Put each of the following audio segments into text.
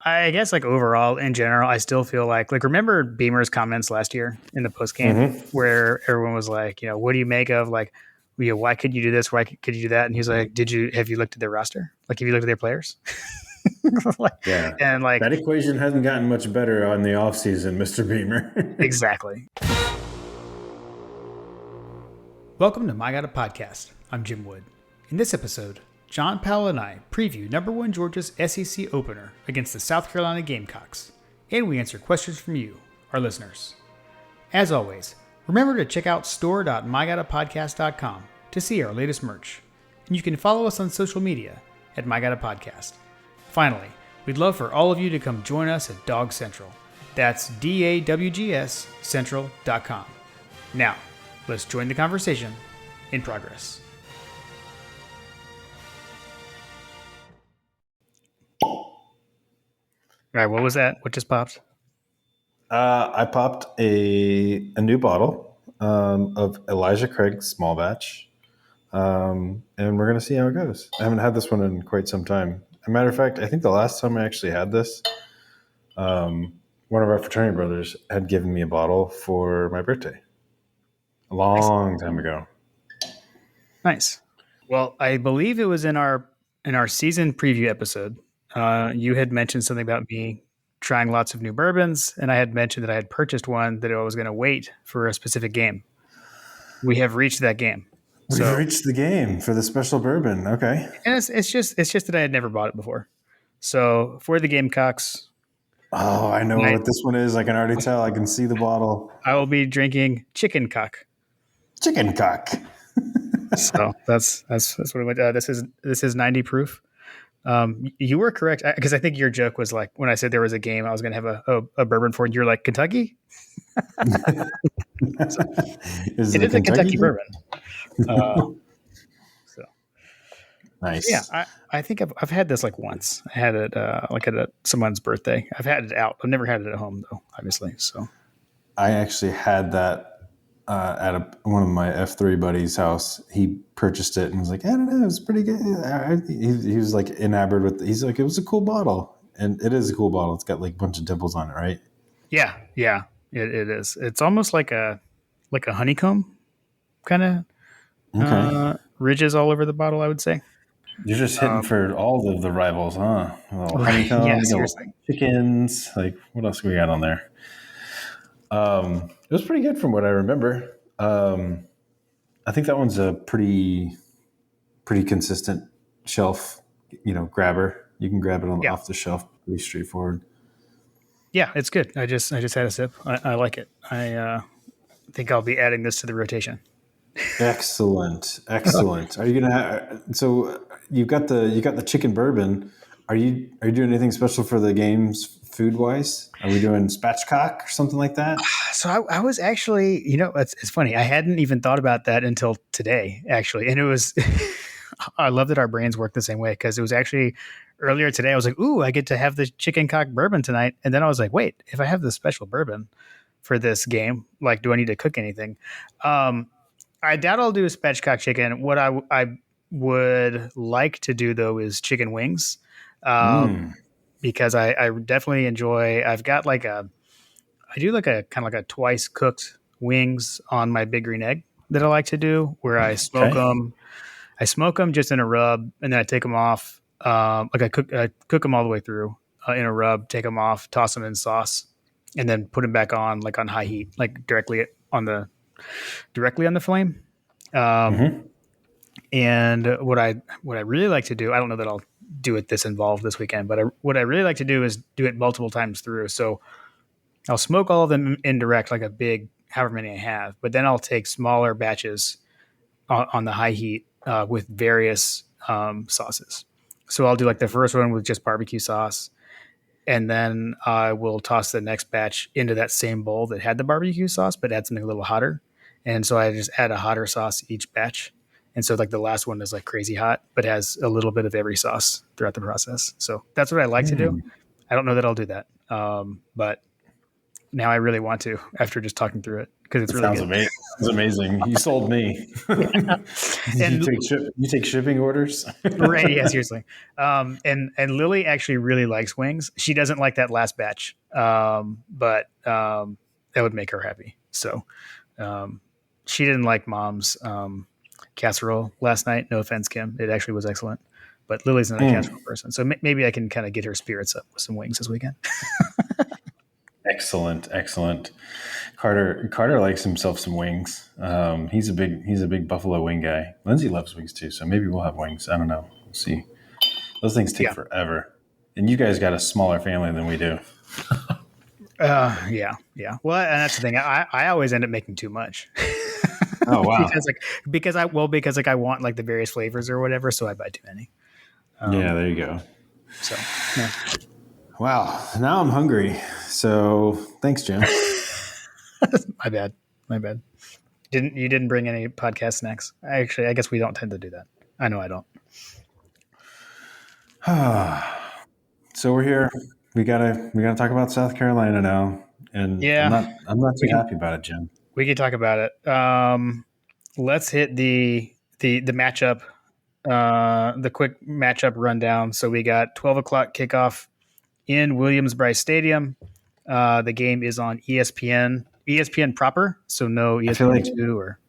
I guess like overall in general, I still feel like remember Beamer's comments last year in the post game Mm-hmm. where everyone was like, what do you make of like, why could you do this? Why could you do that? And he's like, have you looked at their roster? Like, have you looked at their players? Like, Yeah. and like, That equation hasn't gotten much better on the offseason, Mr. Beamer. exactly. Welcome to My God a Podcast. I'm Jim Wood. In this episode, John Powell and I preview number one Georgia's SEC opener against the South Carolina Gamecocks, and we answer questions from you, our listeners. As always, remember to check out store.mygodapodcast.com to see our latest merch, and you can follow us on social media at MyGodAPodcast. Finally, we'd love for all of you to come join us at Dog Central. That's DAWGS Central.com. Now, let's join the conversation in progress. All right, what was that? What just popped? I popped a new bottle of Elijah Craig's small batch, and we're going to see how it goes. I haven't had this one in quite some time. As a matter of fact, I think the last time I actually had this, one of our fraternity brothers had given me a bottle for my birthday a long time ago. Nice. Well, I believe it was in our season preview episode. You had mentioned something about me trying lots of new bourbons, and I had mentioned that I had purchased one that I was going to wait for a specific game. We have reached that game. We've reached the game for the special bourbon. Okay, and it's just that I had never bought it before. So for the Gamecocks, I know what this one is. I can already tell. I can see the bottle. I will be drinking Chicken Cock. Chicken Cock. So that's what it went. This is 90 proof. You were correct because I think your joke was like when I said there was a game I was going to have a bourbon for, and you're like Kentucky. So, it is a Kentucky bourbon. So nice. Yeah, I think I've had this like once. I had it like at someone's birthday. I've had it out. I've never had it at home though, obviously. So I actually had that at one of my F3 buddies' house. He purchased it and was like, I don't know, it was pretty good. He was like enamored with it. He's like, it was a cool bottle. And it is a cool bottle. It's got like a bunch of dimples on it, right? Yeah, it is. It's almost like a honeycomb kind of ridges all over the bottle, I would say. You're just hitting for all of the rivals, huh? Honeycomb, yeah, seriously. Chickens. Like, what else we got on there? It was pretty good from what I remember. I think that one's a pretty consistent shelf, grabber. You can grab it off the shelf. Pretty straightforward. Yeah, it's good. I just had a sip. I like it. I think I'll be adding this to the rotation. Excellent. Are you gonna have? So you got the chicken bourbon. Are you doing anything special for the games food wise? Are we doing spatchcock or something like that? So I was actually, it's funny. I hadn't even thought about that until today, actually, and it was. I love that our brains work the same way because it was actually earlier today. I was like, "Ooh, I get to have the chicken cock bourbon tonight," and then I was like, "Wait, if I have the special bourbon for this game, like, do I need to cook anything?" I doubt I'll do a spatchcock chicken. What I would like to do though is chicken wings, because I definitely enjoy. I've got I do like a kind of like a twice cooked wings on my big green egg that I like to do, where I smoke them. I smoke them just in a rub, and then I take them off. I cook them all the way through in a rub. Take them off, toss them in sauce, and then put them back on on high heat, like directly on the flame. And what I really like to do, I don't know that I'll do it this involved this weekend, but what I really like to do is do it multiple times through. So I'll smoke all of them indirect, like a big, however many I have, but then I'll take smaller batches on the high heat with various sauces. So I'll do like the first one with just barbecue sauce, and then I will toss the next batch into that same bowl that had the barbecue sauce, but add something a little hotter. And so I just add a hotter sauce each batch. And so like the last one is like crazy hot, but has a little bit of every sauce throughout the process. So that's what I like to do. I don't know that I'll do that. But now I really want to after just talking through it because it's That really sounds good. amazing. Sounds amazing. You sold me. And You take shipping orders. right, yeah, seriously. And Lily actually really likes wings. She doesn't like that last batch, but that would make her happy. So um, she didn't like Mom's casserole last night. No offense, Kim. It actually was excellent. But Lily's not a Mm, casserole person, so maybe I can kind of get her spirits up with some wings this weekend. excellent, excellent. Carter likes himself some wings. He's a big buffalo wing guy. Lindsay loves wings too, so maybe we'll have wings. I don't know. We'll see. Those things take Yeah, forever, and you guys got a smaller family than we do. yeah, yeah. Well, and that's the thing. I always end up making too much Oh wow. because like I want like the various flavors or whatever, so I buy too many. Yeah, Um, there you go. so yeah. Wow. Now I'm hungry. So thanks, Jim. My bad. My bad. You didn't bring any podcast snacks? I guess we don't tend to do that. I know I don't. So we're here. We gotta talk about South Carolina now, and Yeah, I'm not too we can happy about it, Jim. we can talk about it. Let's hit the matchup. The quick matchup rundown. So we got 12 o'clock kickoff in Williams-Brice Stadium. The game is on ESPN. ESPN proper, so no I feel ESPN like two or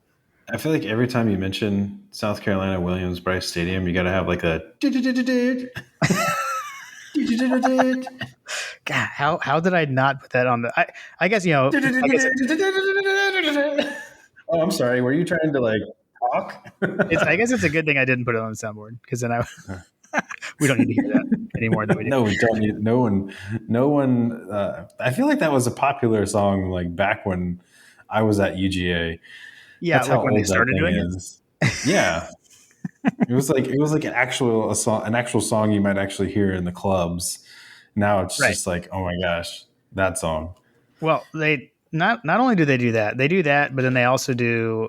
I feel like every time you mention South Carolina Williams Bryce Stadium, you gotta have like a God. How did I not put that on the? I guess like I said, Oh, I'm sorry. Were you trying to like talk? I guess it's a good thing I didn't put it on the soundboard because then we don't need to hear that any more than we do. No, we don't need. No one. I feel like that was a popular song like back when I was at UGA. Yeah, That's how like when they old that started thing doing it. is. Yeah, it was like an actual song you might actually hear in the clubs. Now it's Right. just like, oh my gosh, that song. Well, they not only do they do that, but then they also do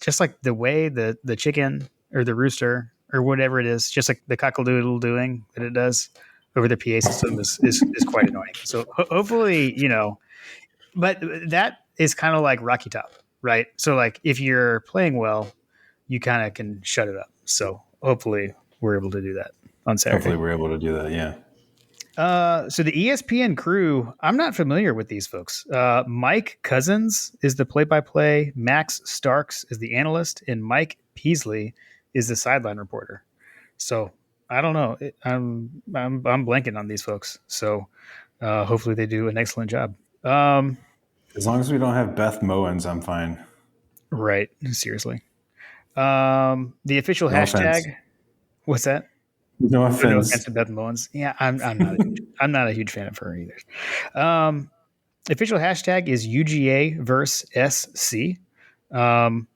just like the way the chicken or the rooster or whatever it is, just like the cockle-doodle doing that it does over the PA system is quite annoying. So hopefully, but that is kind of like Rocky Top, right? So like if you're playing well, you kind of can shut it up. So hopefully we're able to do that on Hopefully, Saturday. we're able to do that. Yeah. So the ESPN crew, I'm not familiar with these folks. Mike Cousins is the play-by-play. Max Starks is the analyst, and Mike Peasley is the sideline reporter. So I don't know. I'm blanking on these folks. So hopefully they do an excellent job. As long as we don't have Beth Mowens, I'm fine. Right. Seriously. The official No offense. hashtag. What's that? No No offense. offense to Beth Mullins. Yeah, I'm not a huge fan of her either. Um, Official hashtag is UGA verse SC. Um,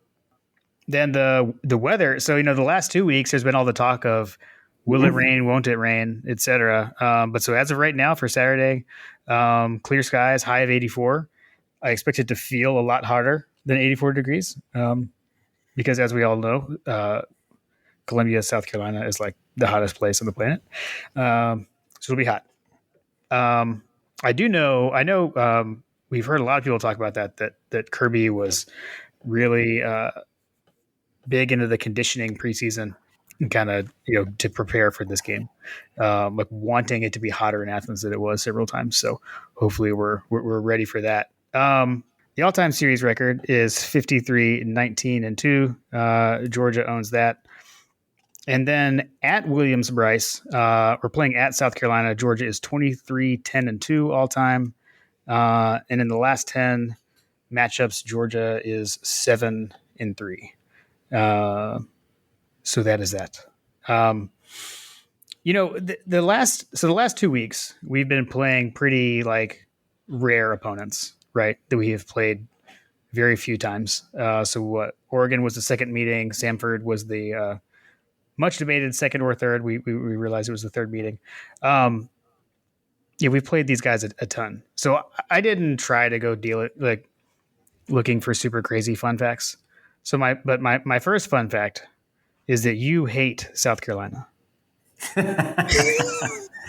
then the weather. So the last 2 weeks there's been all the talk of will it rain, won't it rain, etc. But so as of right now for Saturday, clear skies, high of 84. I expect it to feel a lot hotter than 84 degrees because as we all know, Columbia, South Carolina is like the hottest place on the planet. So it'll be hot. Um, I know we've heard a lot of people talk about that Kirby was really big into the conditioning preseason and kind of to prepare for this game, like wanting it to be hotter in Athens than it was several times. So hopefully we're ready for that. The all-time series record is 53-19-2. Georgia owns that. And then at Williams-Brice, we're playing at South Carolina. Georgia is 23-10-2 all time. And in the last 10 matchups, Georgia is 7-3. So that is that. The last 2 weeks we've been playing pretty like rare opponents, right? That we have played very few times. So what? Oregon was the second meeting. Samford was the much debated second or third. We realized it was the third meeting. Yeah, we've played these guys a ton. So I didn't try to go deal it like looking for super crazy fun facts. So my first fun fact is that you hate South Carolina.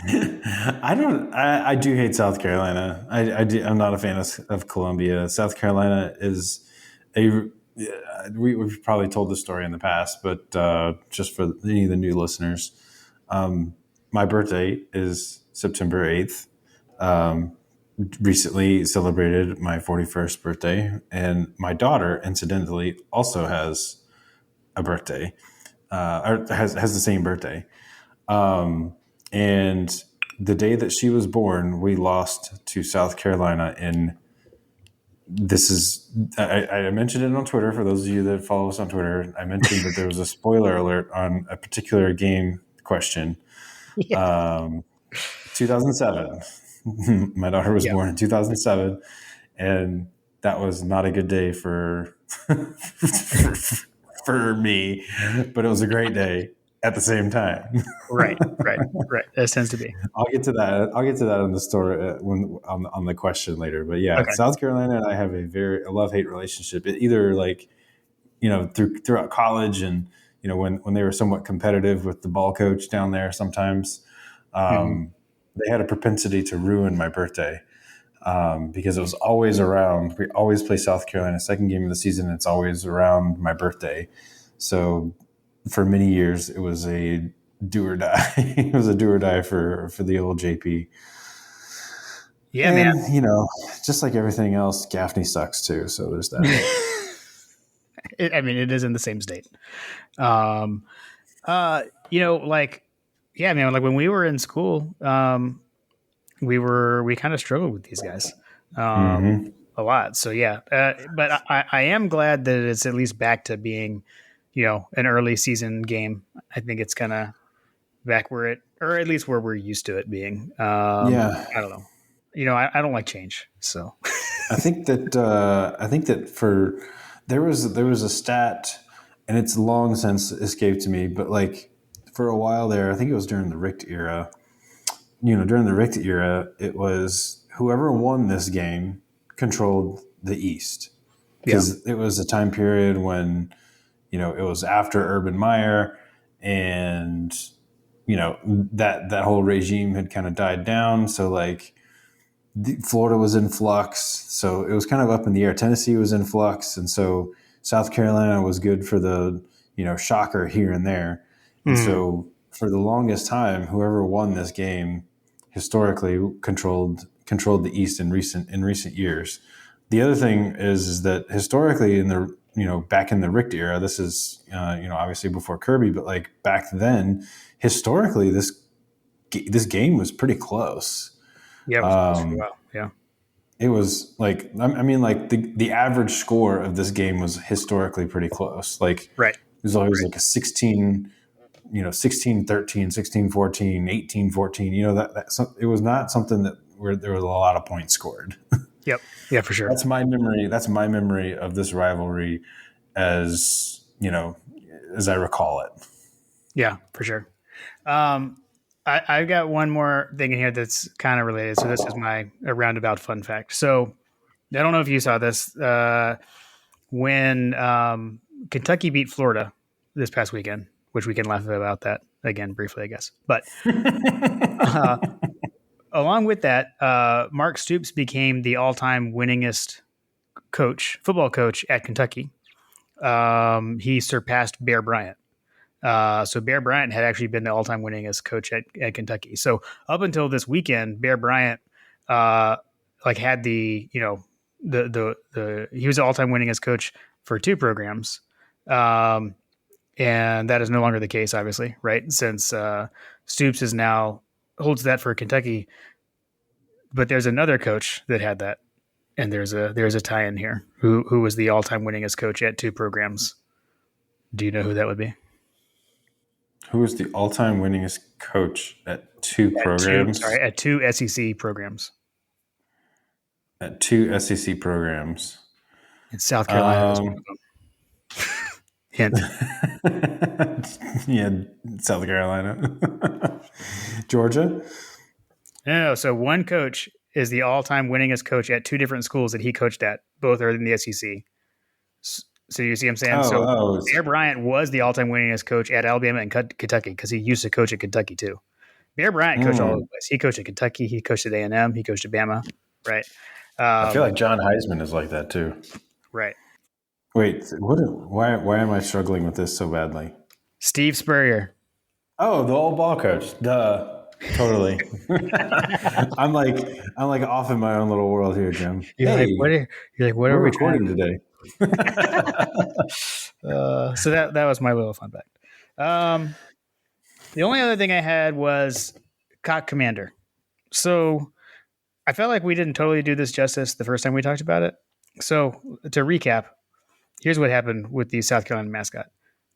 I don't. I do hate South Carolina. I do. I'm not a fan of Columbia. South Carolina is a. We've probably told this story in the past, but just for any of the new listeners, um, my birthday is September 8th. Um, Recently celebrated my 41st birthday, and my daughter, incidentally, also has a birthday, or has the same birthday. Um, and the day that she was born, we lost to South Carolina. And this is, I mentioned it on Twitter for those of you that follow us on Twitter. I mentioned that there was a spoiler alert on a particular game question. Yeah. Um, 2007. My daughter was Yeah. born in 2007, and that was not a good day for, for me, but it was a great day at the same time. Right. Right. Right. That tends to be. I'll get to that. I'll get to that on the story when on the question later. But yeah, Okay. South Carolina and I have a love hate relationship. It either like throughout college and when they were somewhat competitive with the ball coach down there. Sometimes Hmm. they had a propensity to ruin my birthday because it was always around. We always play South Carolina second game of the season. It's always around my birthday. So for many years, it was a do or die. It was a do or die for the old JP. Yeah, man. And just like everything else, Gaffney sucks too. So there's that. I mean, it is in the same state. Um, like, yeah, man, like when we were in school, we kind of struggled with these guys, Mm-hmm. a lot. So yeah, but I am glad that it's at least back to being, an early season game. I think it's kind of back where it, or at least where we're used to it being. Yeah, I don't know. I don't like change. So I think that for there was a stat, and it's long since escaped me, but like for a while there, I think it was during the Richt era. During the Richt era, it was whoever won this game controlled the East yeah. because it was a time period when it was after Urban Meyer, and that whole regime had kind of died down. So like Florida was in flux, so it was kind of up in the air. Tennessee was in flux, and so South Carolina was good for the shocker here and there. And Mm, so for the longest time, whoever won this game historically controlled the East in recent years. The other thing is that historically in the back in the Richt era, this is obviously before Kirby, but like back then, historically this game was pretty close. yeah, it was close for a Um, while. Yeah. it was like I mean like the average score of this game was historically pretty close. Like it Right. was always Right. like a 16, 16-13, 16-14, 18-14. It was not something that where there was a lot of points scored. Yep. Yeah, for sure. That's my memory of this rivalry as as I recall it. Yeah, for sure. Um, I've got one more thing in here that's kind of related. So this is my a roundabout fun fact. So I don't know if you saw this when Kentucky beat Florida this past weekend, which we can laugh about that again briefly, I guess. But uh, along with that, Mark Stoops became the all-time winningest football coach at Kentucky. He surpassed Bear Bryant. So Bear Bryant had actually been the all-time winningest coach at Kentucky. So up until this weekend, Bear Bryant, uh, like had the he was the all-time winningest coach for two programs, um, and that is no longer the case, obviously, right? Since Stoops is now holds that for Kentucky, but there's another coach that had that, and there's a tie-in here. Who was the all-time winningest coach at two programs? Do you know who that would be? Who was the all-time winningest coach at two programs? At two SEC programs. At two SEC programs. And South Carolina is one Um, of them. Hint. yeah, South Carolina, Georgia. No. So one coach is the all-time winningest coach at two different schools that he coached at. Both are in the SEC. So you see what I'm saying? Oh, So oh, Bear Bryant was the all-time winningest coach at Alabama and Kentucky because he used to coach at Kentucky too. Bear Bryant coached all over Hmm. the place. He coached at Kentucky. He coached at A&M. He coached at Bama. Right. I feel like Um, John Heisman is like that too. right. Wait, what? Why am I struggling with this so badly? Steve Spurrier. Oh, the old ball coach. Duh. Totally. I'm like off in my own little world here, Jim. You're like, Hey, you're like, what are we're we trying recording today. so that was my little fun fact. Um, the only other thing I had was Cock Commander. So I felt like we didn't totally do this justice the first time we talked about it. So to recap, here's what happened with the South Carolina mascot.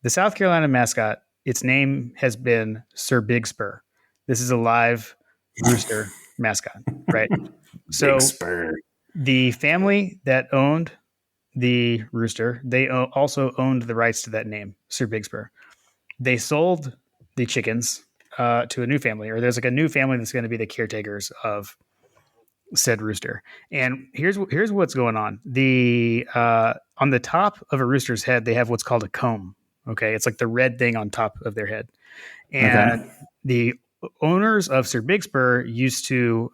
The South Carolina mascot, its name has been Sir Big Spur. This is a live rooster mascot, right? Big So Spur. the family that owned the rooster, they also owned the rights to that name, Sir Big Spur. They sold the chickens to a new family, or there's like a new family that's going to be the caretakers of said rooster. And here's what's going on. The on the top of a rooster's head, they have what's called a comb. Okay, it's like the red thing on top of their head. And Okay. the owners of Sir Big Spur used to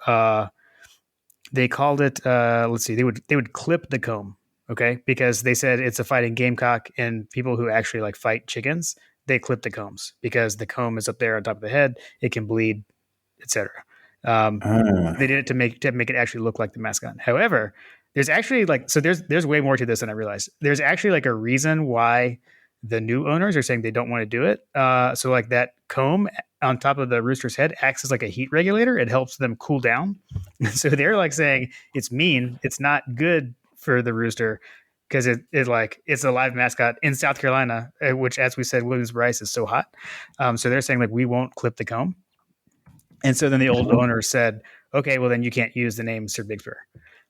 they called it let's see, they would clip the comb, okay, because they said it's a fighting gamecock, and people who actually like fight chickens, they clip the combs because the comb is up there on top of the head, it can bleed, etc. um, they Uh, did it to make it actually look like the mascot. However, there's actually like so there's way more to this than I realized. There's actually like a reason why the new owners are saying they don't want to do it. So like that comb on top of the rooster's head acts as like a heat regulator. It helps them cool down. So they're like saying it's mean. It's not good for the rooster because it like it's a live mascot in South Carolina, which as we said, Williams-Brice is so hot. So they're saying like we won't clip the comb. And so then the old owner said, okay, well then you can't use the name Sir Big Spur.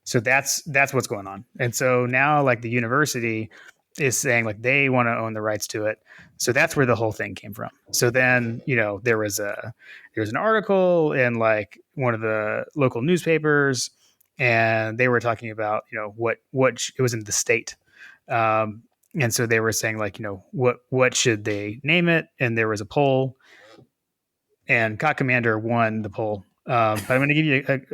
So that's what's going on. And so now like the university is saying like they want to own the rights to it. So that's where the whole thing came from. So then, there was an article in like one of the local newspapers, and they were talking about, it was in the state. And so they were saying like, what should they name it? And there was a poll, and Cock Commander won the poll. But I'm going to give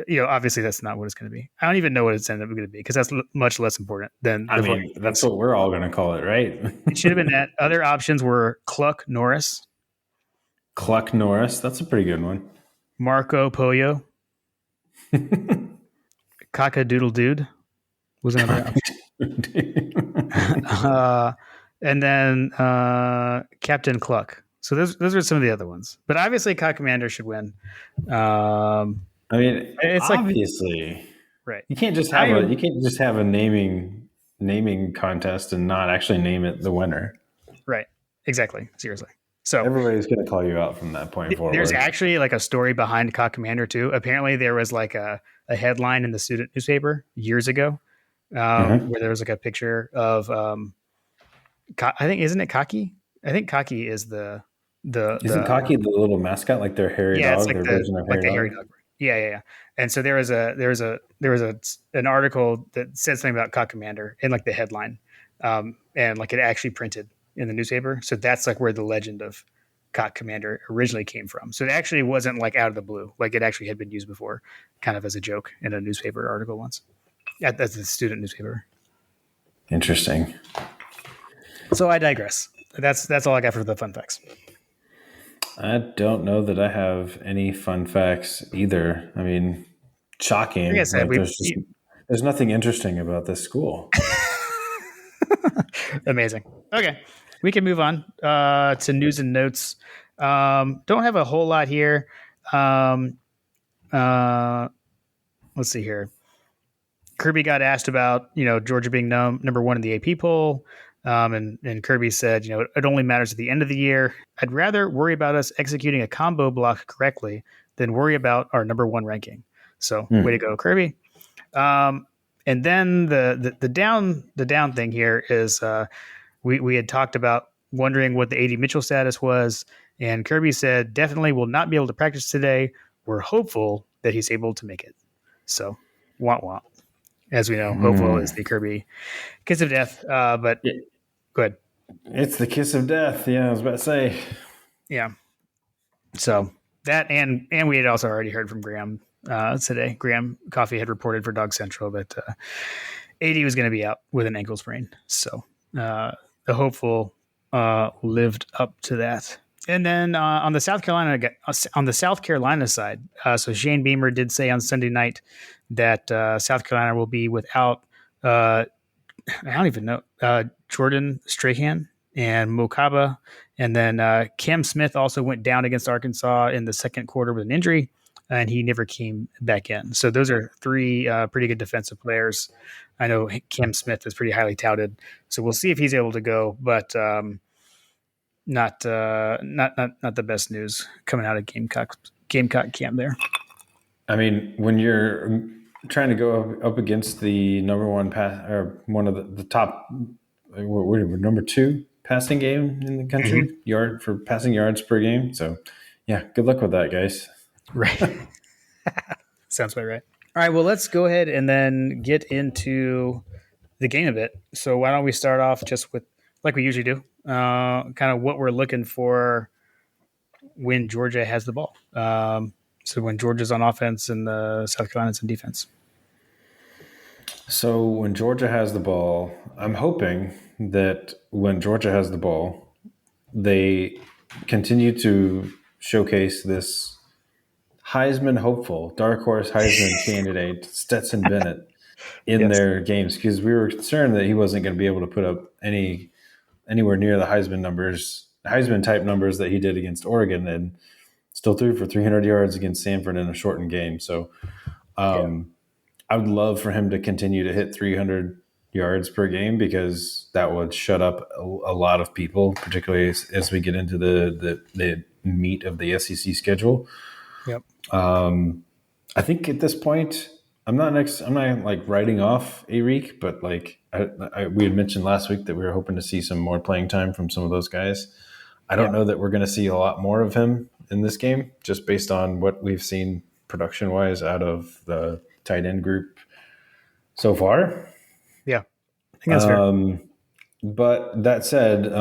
you, obviously that's not what it's going to be. I don't even know what it's ended up going to be because that's much less important than I the voting mean, that's rights. what we're all going to call it, right? It should have been that. Other options were Cluck Norris, Cluck Norris. That's a pretty good one. Marco Pollo, Cock Doodle Dude was another option. uh, and then Captain Cluck. So those are some of the other ones. But obviously, Cock Commander should win. I mean, It's like, obviously, right. I don't you even, can't just have a naming contest and not actually name it the winner. right. Exactly. Seriously. So Everybody's going to call you out from that point there's forward. actually like a story behind Cock Commander too. Apparently, there was like a headline in the student newspaper years ago, Uh-huh. where there was like a picture of I think, isn't it Cocky? I think Cocky is Isn't the Cocky the little mascot, like their hairy yeah, it's dog, like their version of hairy the hairy dog? dog. Yeah, yeah, yeah. And so there was an article that said something about Cock Commander in like the headline, and like it actually printed in the newspaper. So that's like where the legend of Cock Commander originally came from. So it actually wasn't like out of the blue. Like it actually had been used before, kind of as a joke in a newspaper article once. That's the student newspaper. Interesting. So I digress. That's all I got for the fun facts. I don't know that I have any fun facts either. I mean, Like I shocking. said, Like there's nothing interesting about this school. amazing. Okay, we can move on to news and notes. Don't have a whole lot here. Um, uh, let's see here. Kirby got asked about Georgia being number one in the AP poll, and Kirby said it only matters at the end of the year. I'd rather worry about us executing a combo block correctly than worry about our number one ranking. So way to Hmm. go, Kirby. Um, and then the down thing here is we had talked about wondering what the AD Mitchell status was, and Kirby said definitely will not be able to practice today. We're hopeful that he's able to make it. So, want want. As we know, hopeful Hmm. is the Kirby kiss of death. But go ahead. It's the kiss of death. Yeah, I was about to say. Yeah. So that and we had also already heard from Graham today. Graham Coffee had reported for Dog Central that AD was going to be out with an ankle sprain. So the hopeful lived up to that. And then on the South Carolina side, so Shane Beamer did say on Sunday night that South Carolina will be without I don't even know Jordan Strahan and Mokaba, and then Cam Smith also went down against Arkansas in the second quarter with an injury, and he never came back in. So those are three pretty good defensive players. I know Cam Smith is pretty highly touted, so we'll see if he's able to go, but not the best news coming out of Gamecock camp there. I mean, when you're trying to go up against the number one pass or one of the top, number two passing game in the country, Mm-hmm. yard for passing yards per game. So, yeah, good luck with that, guys. Right. Sounds about right. All right. Well, let's go ahead and then get into the game a bit. So why don't we start off just with, like we usually do, kind of what we're looking for when Georgia has the ball. So when Georgia's on offense and the South Carolina's on defense. So when Georgia has the ball, I'm hoping that when Georgia has the ball, they continue to showcase this Heisman hopeful, dark horse Heisman candidate, Stetson Bennett, in Yes. their games because we were concerned that he wasn't going to be able to put up anywhere near the Heisman type numbers that he did against Oregon, and still threw for 300 yards against Sanford in a shortened game. So Yeah. I would love for him to continue to hit 300 yards per game because that would shut up a lot of people, particularly as we get into the meat of the SEC schedule. Yep. I think at this point, I'm not like writing off Arik, but like we had mentioned last week that we were hoping to see some more playing time from some of those guys. I don't Yeah. know that we're going to see a lot more of him in this game, just based on what we've seen production wise out of the tight end group so far. Yeah. I think that's fair. But that said,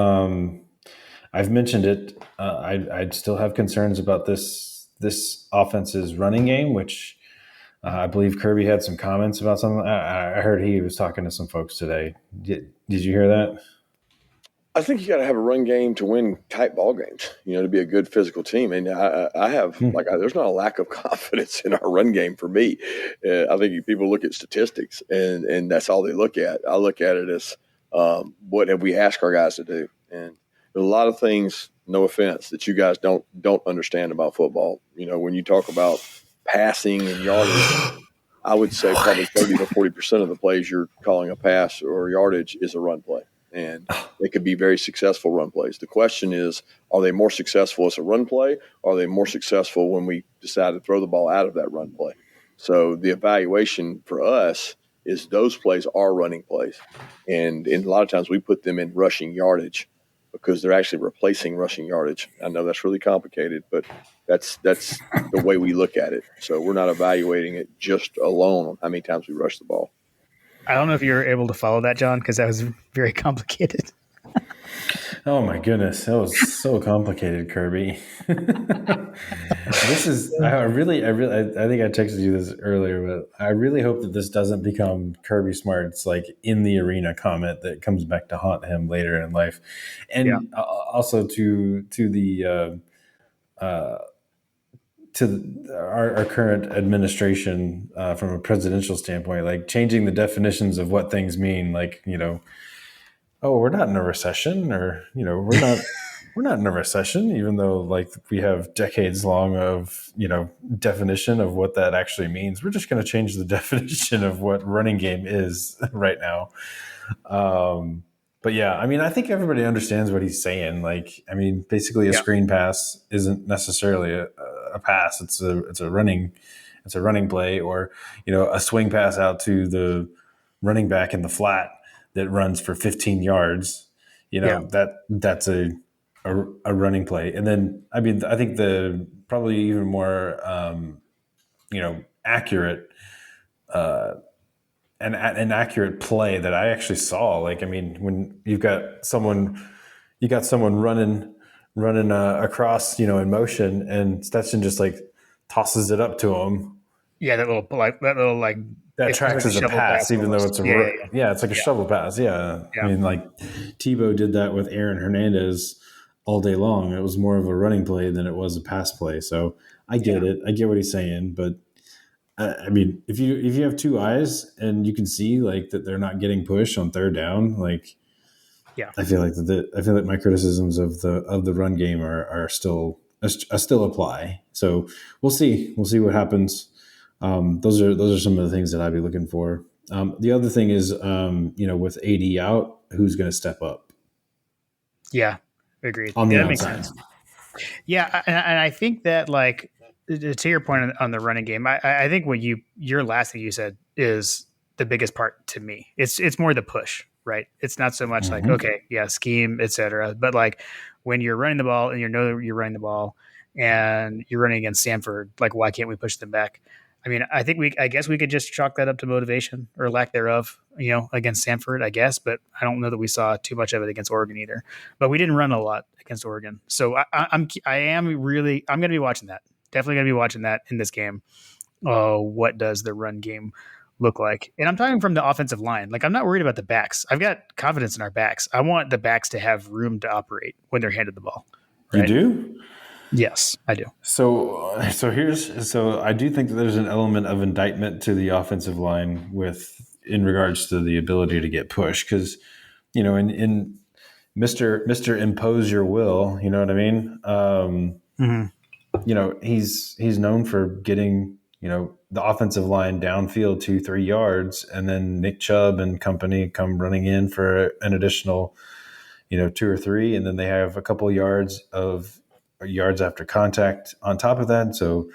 I've mentioned it. I'd still have concerns about this offense's running game, which I believe Kirby had some comments about something. I heard he was talking to some folks today. Did you hear that? I think you got to have a run game to win tight ball games. To be a good physical team. And I have there's not a lack of confidence in our run game for me. I think people look at statistics and that's all they look at. I look at it as what have we asked our guys to do, and there's a lot of things. No offense, that you guys don't understand about football. When you talk about passing and yardage, I would say probably 30 to 40% of the plays you're calling a pass or yardage is a run play. And they could be very successful run plays. The question is, are they more successful as a run play, or are they more successful when we decide to throw the ball out of that run play? So the evaluation for us is those plays are running plays. And a lot of times we put them in rushing yardage because they're actually replacing rushing yardage. I know that's really complicated, but that's the way we look at it. So we're not evaluating it just alone on how many times we rush the ball. I don't know if you're able to follow that, John, because that was very complicated. Oh my goodness, that was so complicated, Kirby. This is I think I texted you this earlier, but I really hope that this doesn't become Kirby Smart's like in the arena comment that comes back to haunt him later in life, Yeah. and also to our current administration from a presidential standpoint, like changing the definitions of what things mean, like oh, we're not in a recession, or we're not in a recession, even though like we have decades long of definition of what that actually means. We're just going to change the definition of what running game is right now. But yeah, I mean, I think everybody understands what he's saying. Like, I mean, basically, a Yeah. screen pass isn't necessarily a pass. It's a running play, or a swing pass out to the running back in the flat that runs for 15 yards. Yeah. That's a running play. And then, I mean, I think the probably even more accurate an accurate play that I actually saw. Like, I mean, when you got someone running running across, in motion, and Stetson just like tosses it up to him. Yeah, that little like That it feels like tracks a as a shovel pass, pass even though almost. it's Yeah, yeah, it's like a yeah, shovel pass. Yeah, I yeah, mean, like Tebow did that with Aaron Hernandez all day long. It was more of a running play than it was a pass play. So I yeah, get it. I get what he's saying, but I mean, if you have two eyes and you can see like that they're not getting pushed on third down, like yeah. I feel like my criticisms of the run game are still apply. So we'll see what happens. Those are some of the things that I'd be looking for. The other thing is, with AD out, who's going to step up Yeah, agreed. on Yeah, the that makes outside? sense. Yeah, and I think that like to your point on the running game, I think what your last thing you said is the biggest part to me. It's more the push, right? It's not so much like Mm-hmm. okay, yeah, scheme, etc. But like when you're running the ball and you know that you're running the ball and you're running against Stanford, like why can't we push them back? I mean, I guess we could just chalk that up to motivation or lack thereof, against Stanford, I guess, but I don't know that we saw too much of it against Oregon either. But we didn't run a lot against Oregon, so I'm going to be watching that. Definitely going to be watching that in this game. What does the run game look like? And I'm talking from the offensive line. Like I'm not worried about the backs. I've got confidence in our backs. I want the backs to have room to operate when they're handed the ball. You Right? do. Yes, I do. So I do think that there's an element of indictment to the offensive line in regards to the ability to get pushed because in Mister Impose Your Will, you know what I mean. Mm-hmm. He's known for getting the offensive line downfield 2-3 yards, and then Nick Chubb and company come running in for an additional 2 or 3, and then they have a couple yards after contact on top of that. So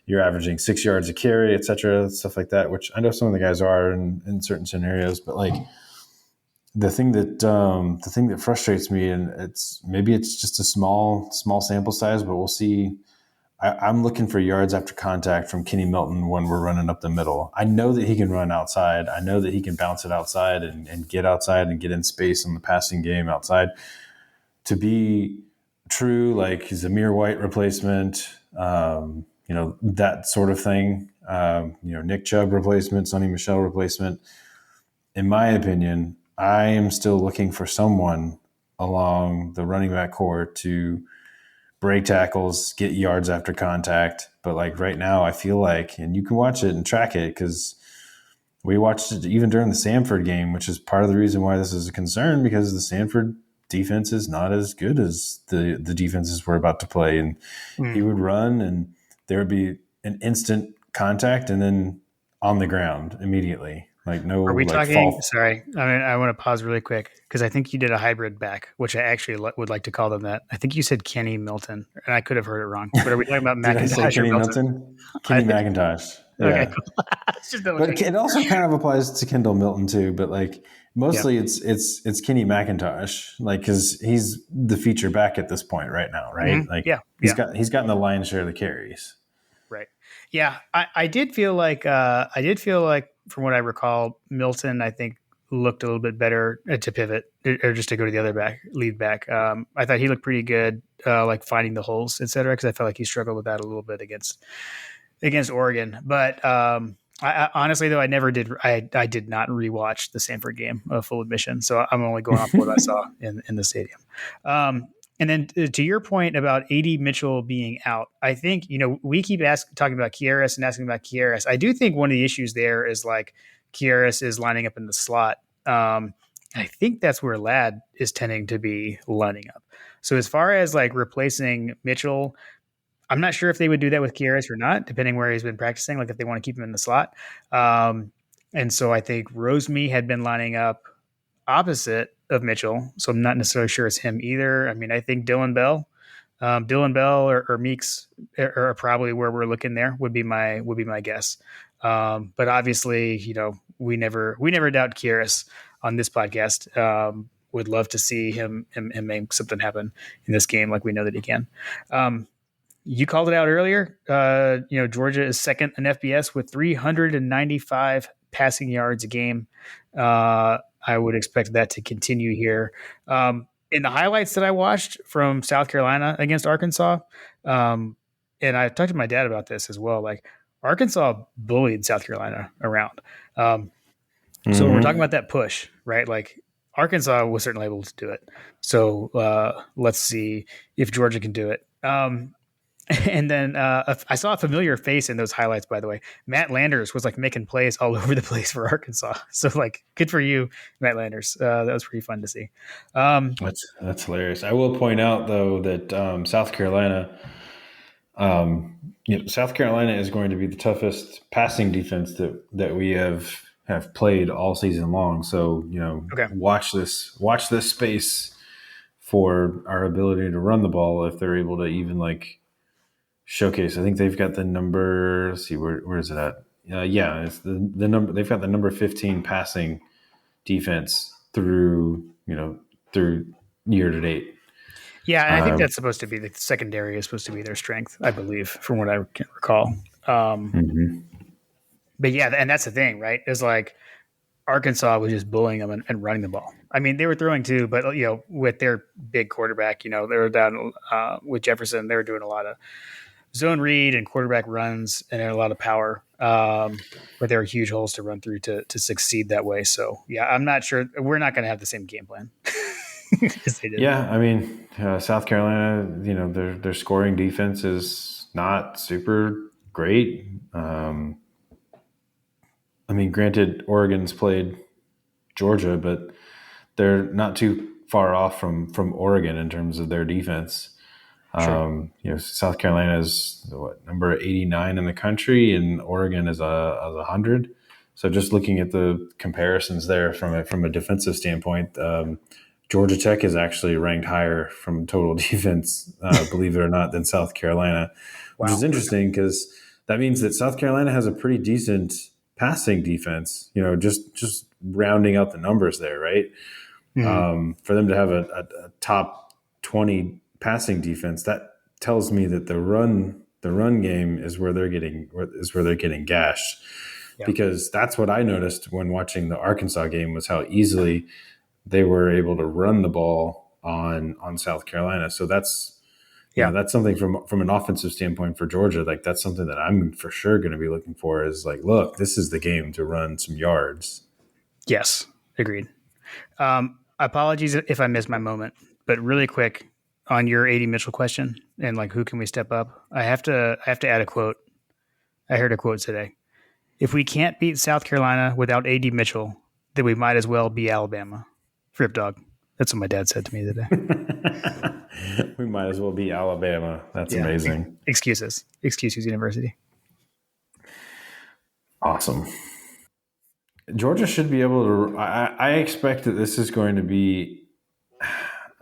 you're averaging 6 yards a carry, etc., stuff like that. Which I know some of the guys are in certain scenarios, but like the thing that frustrates me, and it's just a small sample size, but we'll see. I'm looking for yards after contact from Kenny Milton when we're running up the middle. I know that he can run outside. I know that he can bounce it outside and get outside and get in space on the passing game outside. To be true, like Zamir White replacement, that sort of thing. Nick Chubb replacement, Sonny Michel replacement. In my opinion, I am still looking for someone along the running back core to break tackles, get yards after contact. But like right now, I feel like, and you can watch it and track it because we watched it even during the Samford game, which is part of the reason why this is a concern because the Samford defense is not as good as the defenses we're about to play. And he would run and there would be an instant contact and then on the ground immediately. Like no Are we like talking? fall. Sorry, I want to pause really quick because I think you did a hybrid back, which I actually would like to call them that. I think you said Kenny Milton, and I could have heard it wrong. But are we talking about Did I say McIntosh or Kenny Milton? Milton? I Kenny think McIntosh. okay, Yeah. cool. It's just double But checking. it also kind of applies to Kendall Milton too. But like Yeah. mostly it's Kenny McIntosh, like because he's the feature back at this point right now, right? Mm-hmm. Like Yeah. Yeah. he's gotten the lion's share of the carries. Right. Yeah. I did feel like from what I recall, Milton I think looked a little bit better to pivot or just to go to the other lead back. I thought he looked pretty good, like finding the holes, et cetera, because I felt like he struggled with that a little bit against Oregon. But I honestly though I never did. I did not rewatch the Sanford game, full admission. So I'm only going off what I saw in the stadium. Um, and then to your point about AD Mitchell being out, I think we keep talking about Kieras and asking about Kieras. I do think one of the issues there is like Kieras is lining up in the slot. I think that's where Ladd is tending to be lining up. So as far as like replacing Mitchell, I'm not sure if they would do that with Kieras or not, depending where he's been practicing, like if they want to keep him in the slot. And so I think Roseme had been lining up opposite of Mitchell. So I'm not necessarily sure it's him either. I mean, I think Dylan Bell or Meeks are probably where we're looking there would be my guess. But obviously, we never doubt Kieras on this podcast. Would love to see him make something happen in this game, like we know that he can. You called it out earlier. Georgia is second in FBS with 395 passing yards a game. I would expect that to continue here. And in the highlights that I watched from South Carolina against Arkansas, and I talked to my dad about this as well. Like Arkansas bullied South Carolina around. Um, so when we're talking about that push, right? Like Arkansas was certainly able to do it. So let's see if Georgia can do it. And then I saw a familiar face in those highlights, by the way. Matt Landers was like making plays all over the place for Arkansas. So like, good for you, Matt Landers. That was pretty fun to see. That's hilarious. I will point out though that South Carolina, South Carolina is going to be the toughest passing defense that we have played all season long. So Okay. watch this space for our ability to run the ball if they're able to even like showcase. I think they've got the number. Let's see, where is it at? Yeah, it's the number. They've got the number 15 passing defense through year to date. Yeah, and I think that's supposed to be the secondary is supposed to be their strength, I believe, from what I can recall. But yeah, and that's the thing, right? Is like Arkansas was just bullying them and running the ball. I mean, they were throwing too, but with their big quarterback, they were down with Jefferson. They were doing a lot of zone read and quarterback runs and a lot of power. But there are huge holes to run through to succeed that way. So yeah, I'm not sure we're not going to have the same game plan. Yeah, I mean, South Carolina, their scoring defense is not super great. I mean, granted, Oregon's played Georgia, but they're not too far off from Oregon in terms of their defense. Sure. South Carolina is number 89 in the country, and Oregon is 100. So just looking at the comparisons there from a defensive standpoint, Georgia Tech is actually ranked higher from total defense, believe it or not, than South Carolina, which is interesting because that means that South Carolina has a pretty decent passing defense. Just rounding out the numbers there, right? Mm-hmm. For them to have a top 20 passing defense, that tells me that the run game is where they're getting gashed. Yeah. Because that's what I noticed when watching the Arkansas game was how easily they were able to run the ball on South Carolina. So that's that's something from an offensive standpoint for Georgia. Like that's something that I'm for sure going to be looking for is like, look, this is the game to run some yards. Yes, agreed. Apologies if I missed my moment, but really quick on your AD Mitchell question and like who can we step up? I have to add a quote. I heard a quote today. If we can't beat South Carolina without AD Mitchell, then we might as well be Alabama. Rip dog. That's what my dad said to me today. We might as well be Alabama. That's amazing. Excuses University. Awesome. Georgia should be able to. I expect that this is going to be.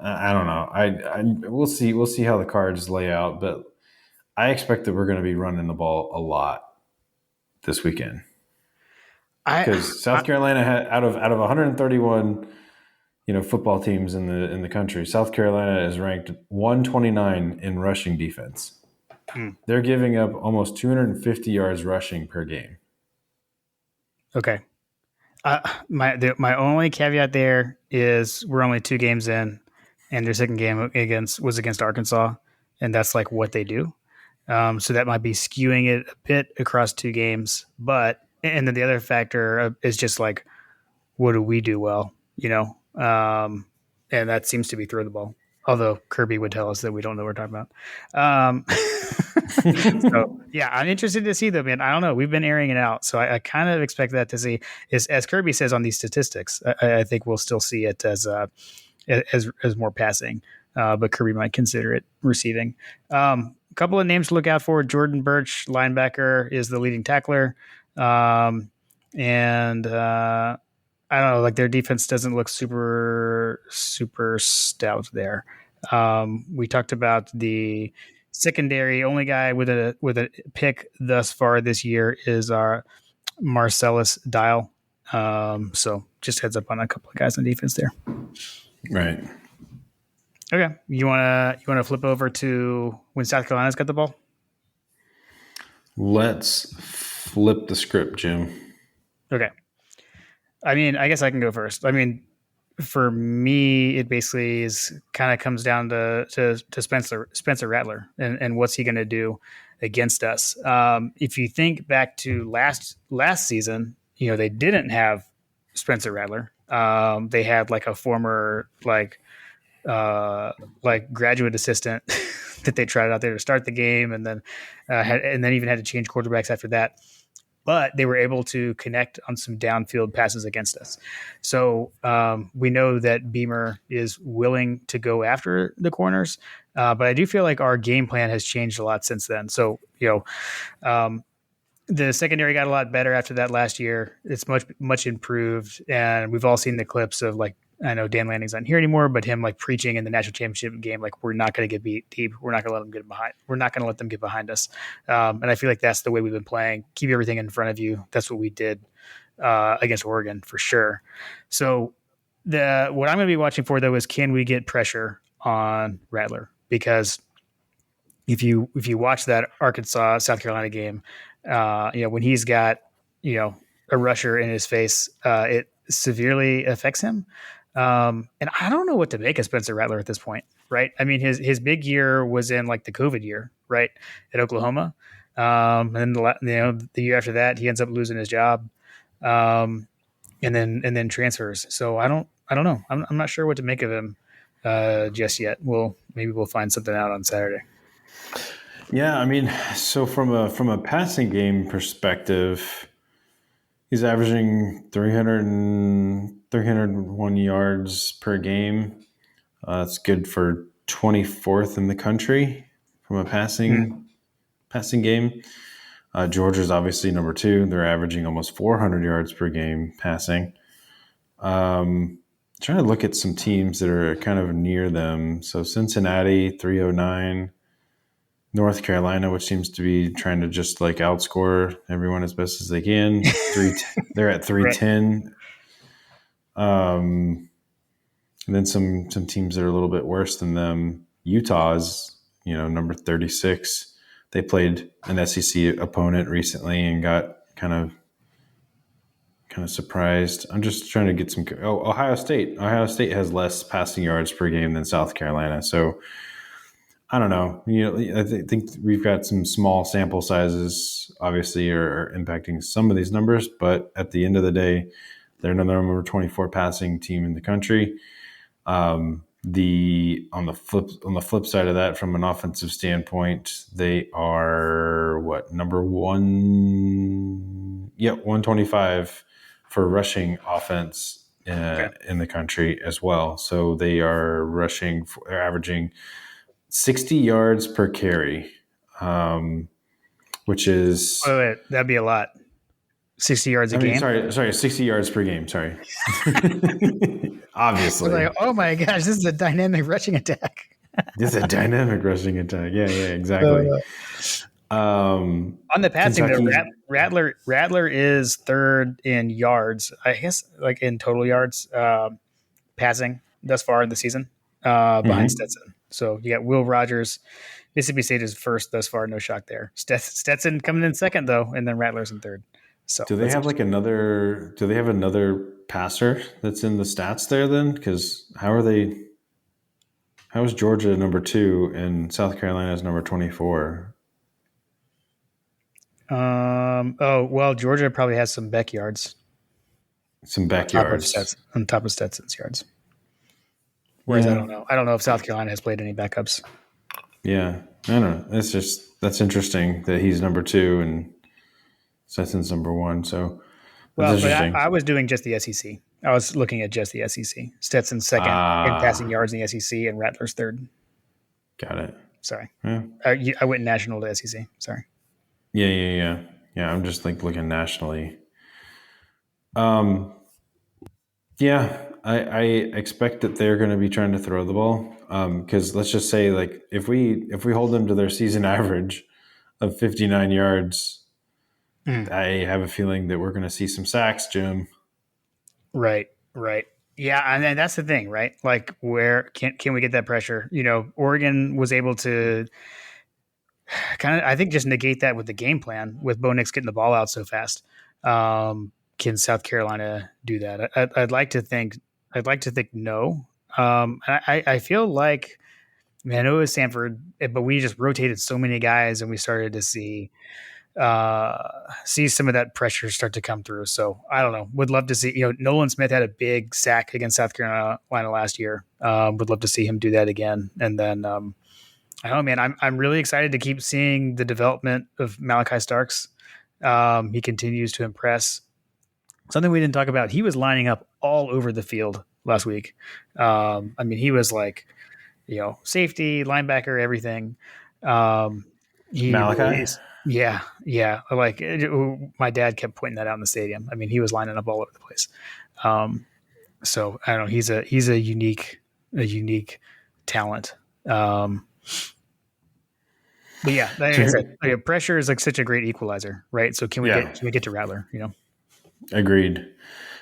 I don't know. We'll see. We'll see how the cards lay out, but I expect that we're going to be running the ball a lot this weekend. Because South Carolina had out of 131, football teams in the country, South Carolina is ranked 129 in rushing defense. They're giving up almost 250 yards rushing per game. Okay. My only caveat there is we're only 2 games in, and their second game was against Arkansas, and that's like what they do. So that might be skewing it a bit across 2 games, and then the other factor is just like, what do we do well, and that seems to be throw the ball. Although Kirby would tell us that we don't know what we're talking about. So yeah, I'm interested to see them. And I don't know, we've been airing it out, so I kind of expect that to see is as Kirby says on these statistics. I think we'll still see it as more passing, but Kirby might consider it receiving. A couple of names to look out for: Jordan Birch, linebacker, is the leading tackler, and I don't know, like their defense doesn't look super stout there. We talked about the secondary. Only guy with a pick thus far this year is our Marcellus Dial. So just heads up on a couple of guys on defense there. Right. Okay. You wanna flip over to when South Carolina's got the ball? Let's flip the script, Jim. Okay. I mean, I guess I can go first. I mean, for me, it basically is kind of comes down to Spencer Rattler and what's he going to do against us. If you think back to last season, they didn't have Spencer Rattler. They had like a former uh, graduate assistant that they tried out there to start the game, and then even had to change quarterbacks after that. But they were able to connect on some downfield passes against us. So we know that Beamer is willing to go after the corners, but I do feel like our game plan has changed a lot since then. So the secondary got a lot better after that last year. It's much improved, and we've all seen the clips of I know Dan Lanning's not here anymore, but him preaching in the national championship game, we're not going to get beat deep. We're not going to let them get behind. We're not going to let them get behind us. And I feel like that's the way we've been playing. Keep everything in front of you. That's what we did against Oregon for sure. So what I'm going to be watching for though is, can we get pressure on Rattler? Because if you watch that Arkansas South Carolina game, when he's got a rusher in his face, it severely affects him. And I don't know what to make of Spencer Rattler at this point, right? I mean, his big year was in the COVID year, right, at Oklahoma. And then the year after that, he ends up losing his job, and then transfers. So I don't know. I'm not sure what to make of him just yet. Maybe we'll find something out on Saturday. Yeah, I mean, so from a passing game perspective, he's averaging 301 yards per game. That's good for 24th in the country from a passing game. Georgia's obviously number 2. They're averaging almost 400 yards per game passing. Trying to look at some teams that are kind of near them. So Cincinnati, 309. North Carolina, which seems to be trying to just outscore everyone as best as they can. They're at 310. And then some teams that are a little bit worse than them. Utah's, number 36. They played an SEC opponent recently and got kind of surprised. I'm just trying to get some. Ohio State. Ohio State has less passing yards per game than South Carolina. So I don't know. I think we've got some small sample sizes, obviously, are impacting some of these numbers. But at the end of the day, they're the number 24 passing team in the country. On the flip side of that, from an offensive standpoint, they are number 125 for rushing offense in the country as well. So they are they're averaging 60 yards per carry, which is... Wait, that'd be a lot. 60 yards a game? Sorry, 60 yards per game, sorry. Obviously. Oh my gosh, this is a dynamic rushing attack. This is a dynamic rushing attack. Yeah, exactly. On the passing, Rattler is third in yards, I guess, in total yards passing thus far in the season, behind Stetson. So you got Will Rogers. Mississippi State is first thus far. No shock there. Stetson coming in second though, and then Rattler's in third. So do they have another passer that's in the stats there then? Because how is Georgia number 2 and South Carolina is number 24? Georgia probably has some backyards. Some backyards on top of Stetson's yards. Whereas I don't know. I don't know if South Carolina has played any backups. Yeah, I don't know. That's interesting that he's number 2 and Stetson's number 1. So but I was doing just the SEC. I was looking at just the SEC. Stetson's second in passing yards in the SEC, and Rattler's third. Got it. Sorry, I went national to SEC. Sorry. Yeah. I'm just looking nationally. Yeah, I expect that they're going to be trying to throw the ball. Because let's just say, if we hold them to their season average of 59 yards, I have a feeling that we're going to see some sacks, Jim. Right. Yeah, and then that's the thing, right? Where can we get that pressure? Oregon was able to kind of, I think, just negate that with the game plan with Bo Nix getting the ball out so fast. Can South Carolina do that? I'd like to think I'd like to think no. I feel like, man, I know it was Sanford, but we just rotated so many guys, and we started to see some of that pressure start to come through. So I don't know. Would love to see. Nolan Smith had a big sack against South Carolina last year. Would love to see him do that again. And then I don't know, man. I'm really excited to keep seeing the development of Malachi Starks. He continues to impress. Something we didn't talk about. He was lining up all over the field last week. I mean, he was like, safety, linebacker, everything. He really Malachi. is. Yeah, yeah. Like my dad kept pointing that out in the stadium. I mean, he was lining up all over the place. Um, so I don't know. He's a unique talent. But yeah, like I said, pressure is like such a great equalizer, right? So can we Yeah, get to Rattler? agreed.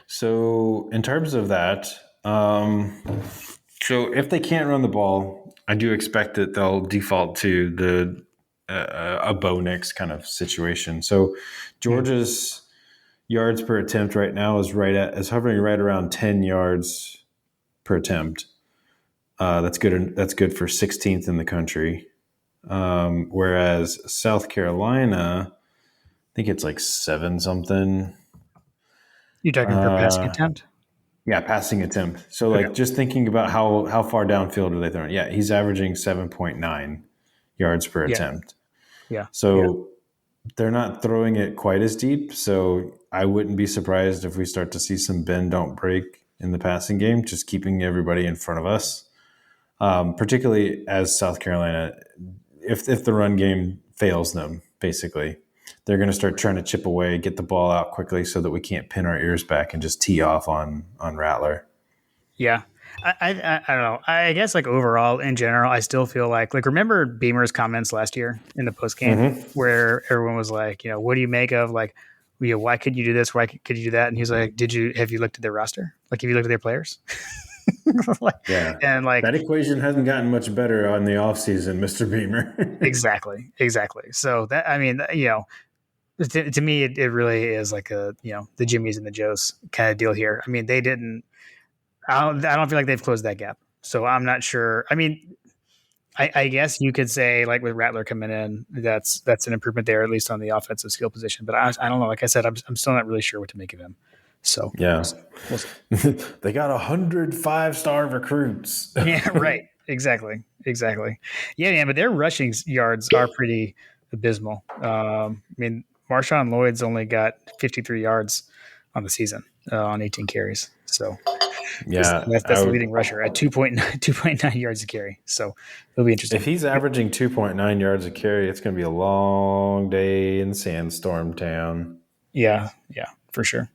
So in terms of that, so if they can't run the ball, I do expect that they'll default to the a Bo Nix kind of situation. So Georgia's yards per attempt right now is hovering right around 10 yards per attempt. That's good. That's good for 16th in the country. Whereas South Carolina, I think it's like 7 something. You're talking per passing Uh, attempt. yeah, passing attempt. So Okay. like just thinking about how far downfield are they throwing? Yeah, he's averaging 7.9 yards per Yeah. attempt. Yeah. Yeah. So they're not throwing it quite as deep. So I wouldn't be surprised if we start to see some bend don't break in the passing game, just keeping everybody in front of us. Particularly as South Carolina, if the run game fails them, basically, they're going to start trying to chip away, get the ball out quickly, so that we can't pin our ears back and just tee off on Rattler. Yeah. I don't know. I guess like overall in general, I still feel like remember Beamer's comments last year in the post game where everyone was like, what do you make of like, why could you do this? Why could you do that? And he's like, have you looked at their roster? Like, have you looked at their players? like, Yeah, and like that equation hasn't gotten much better on the offseason, Mr. Beamer. exactly. So that, I mean, to me, it really is like the Jimmys and the Joes kind of deal here. I mean, they didn't. I don't feel like they've closed that gap. So I'm not sure. I mean, I guess you could say like with Rattler coming in, that's an improvement there, at least on the offensive skill position. But I don't know. Like I said, I'm still not really sure what to make of him. So Yeah, we'll see. they got 105-star recruits. Yeah, right. Exactly. Yeah, man. But their rushing yards are pretty abysmal. I mean, Marshawn Lloyd's only got 53 yards on the season on 18 carries. So Yeah, that's the leading rusher at 2.9 yards a carry. So it'll be interesting. if he's averaging 2.9 yards a carry, it's going to be a long day in Sandstorm Town. Yeah, for sure.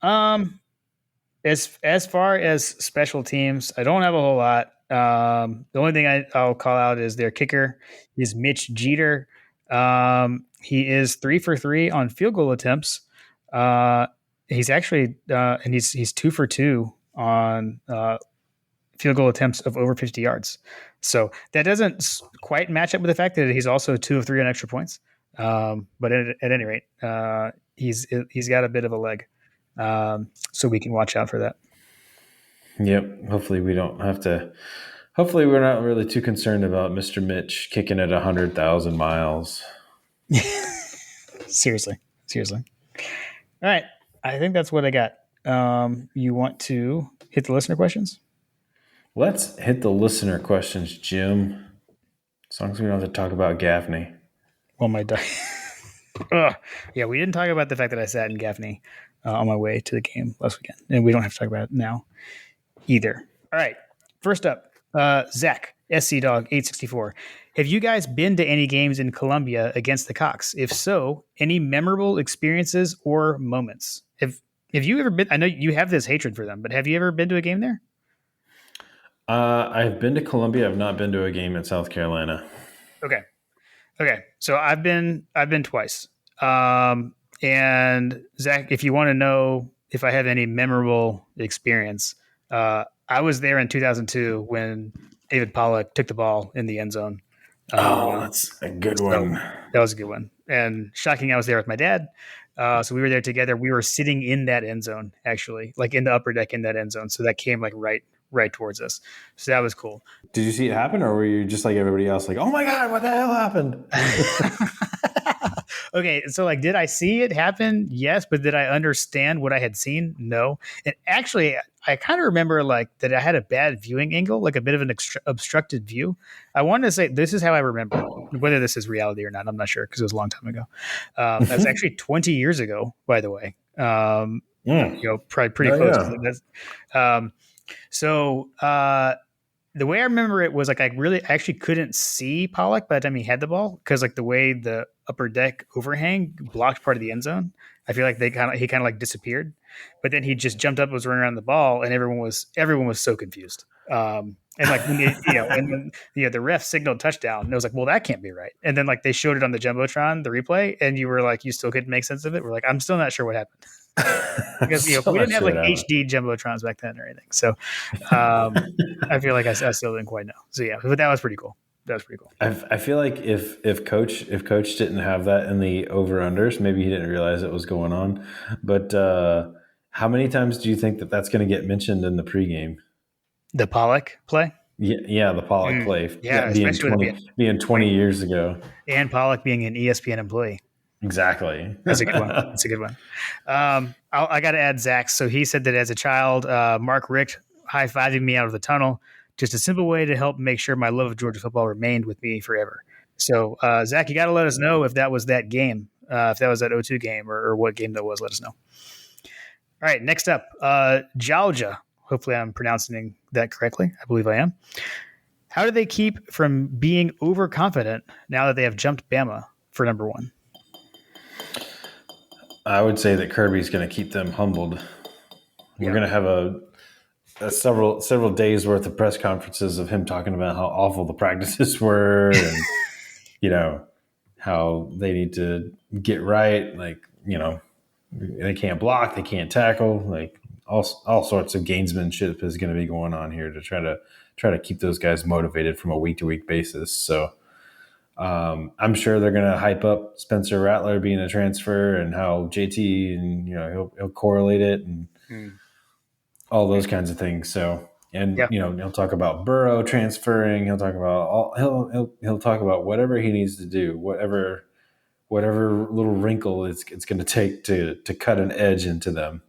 As far as special teams, I don't have a whole lot. The only thing I'll call out is their kicker is Mitch Jeter. He is 3 for 3 on field goal attempts. He's actually and he's 2 for 2 on field goal attempts of over 50 yards. So that doesn't quite match up with the fact that he's also 2 of 3 on extra points. But at any rate, he's got a bit of a leg. So we can watch out for that. Yep. Hopefully we don't have to. Hopefully we're not really too concerned about Mr. Mitch kicking it 100,000 miles. Seriously. All right. I think that's what I got. You want to hit the listener questions? Let's hit the listener questions, Jim. As long as we don't have to talk about Gaffney. Well, my yeah, we didn't talk about the fact that I sat in Gaffney on my way to the game last weekend, and we don't have to talk about it now either. All right. First up, Zach, SC Dog 864. Have you guys been to any games in Columbia against the Cox? If so, any memorable experiences or moments? Have you ever been? I know you have this hatred for them, but have you ever been to a game there? I've been to Columbia. I've not been to a game in South Carolina. Okay. So I've been twice. And Zach, if you want to know if I have any memorable experience, I was there in 2002 when David Pollock took the ball in the end zone. That's a good one. That was a good one. And shocking, I was there with my dad. So we were there together. We were sitting in that end zone, actually, like in the upper deck in that end zone. So that came like right towards us. So that was cool. Did you see it happen, or were you just like everybody else, like, "Oh my god, what the hell happened?" Okay, so like, did I see it happen? Yes, but did I understand what I had seen? No. And actually, I kind of remember like that I had a bad viewing angle, like a bit of an obstructed view. I wanted to say this is how I remember it. Whether this is reality or not, I'm not sure because it was a long time ago. That's actually 20 years ago, by the way. Probably pretty Oh close. yeah. That's, um, so the way I remember it was like I actually couldn't see Pollock by the time he had the ball because like the way the upper deck overhang blocked part of the end zone. I feel like he kind of like disappeared, but then he just jumped up, was running around the ball, and everyone was so confused. And like when and then the ref signaled touchdown, and it was like, well, that can't be right. And then like they showed it on the jumbotron, the replay, and you were like, you still couldn't make sense of it. We're like, I'm still not sure what happened because Still we not didn't have sure like what happened. HD jumbotrons back then or anything. So I feel like I still didn't quite know. So yeah, but that was pretty cool. That was pretty cool. I feel like if coach didn't have that in the over unders, maybe he didn't realize it was going on. But how many times do you think that that's going to get mentioned in the pregame? The Pollock play, Yeah, the Pollock play, yeah, that being especially with it 20 years ago. and Pollock being an ESPN employee. Exactly. That's a good one. That's a good one. I got to add Zach. So he said that as a child, Mark Richt high-fiving me out of the tunnel, just a simple way to help make sure my love of Georgia football remained with me forever. So Zach, you got to let us know if that was that game, if that was that 0-2 game or what game that was. Let us know. All right, next up, Georgia. Hopefully I'm pronouncing that correctly. I believe I am. How do they keep from being overconfident now that they have jumped Bama for number one? I would say that Kirby's going to keep them humbled. We're Yeah. going to have a several days worth of press conferences of him talking about how awful the practices were, and how they need to get right. Like they can't block, they can't tackle. Like all sorts of gamesmanship is going to be going on here to try to keep those guys motivated from a week to week basis. So I'm sure they're going to hype up Spencer Rattler being a transfer and how JT and he'll correlate it and all those kinds of things. So and Yeah. he'll talk about Burrow transferring. He'll talk about he'll talk about whatever he needs to do, whatever little wrinkle it's going to take to cut an edge into them.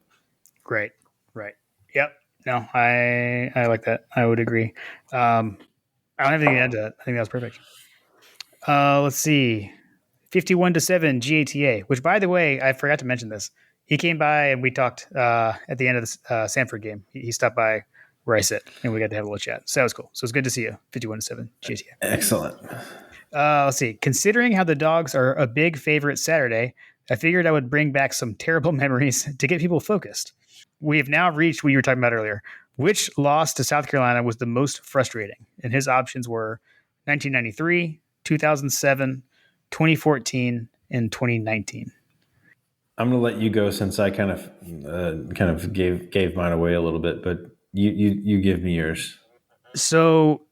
Great. Right. Yep. No, I like that. I would agree. I don't have anything to add to that. I think that was perfect. Let's see. 51-7 GATA, which by the way, I forgot to mention this. He came by and we talked at the end of the Sanford game. He stopped by where I sit and we got to have a little chat. So that was cool. So it's good to see you. 51-7 GATA. Excellent. Let's see. Considering how the Dogs are a big favorite Saturday, I figured I would bring back some terrible memories to get people focused. We have now reached what you were talking about earlier. Which loss to South Carolina was the most frustrating? And his options were 1993, 2007, 2014, and 2019. I'm going to let you go since I kind of gave mine away a little bit, but you give me yours. So,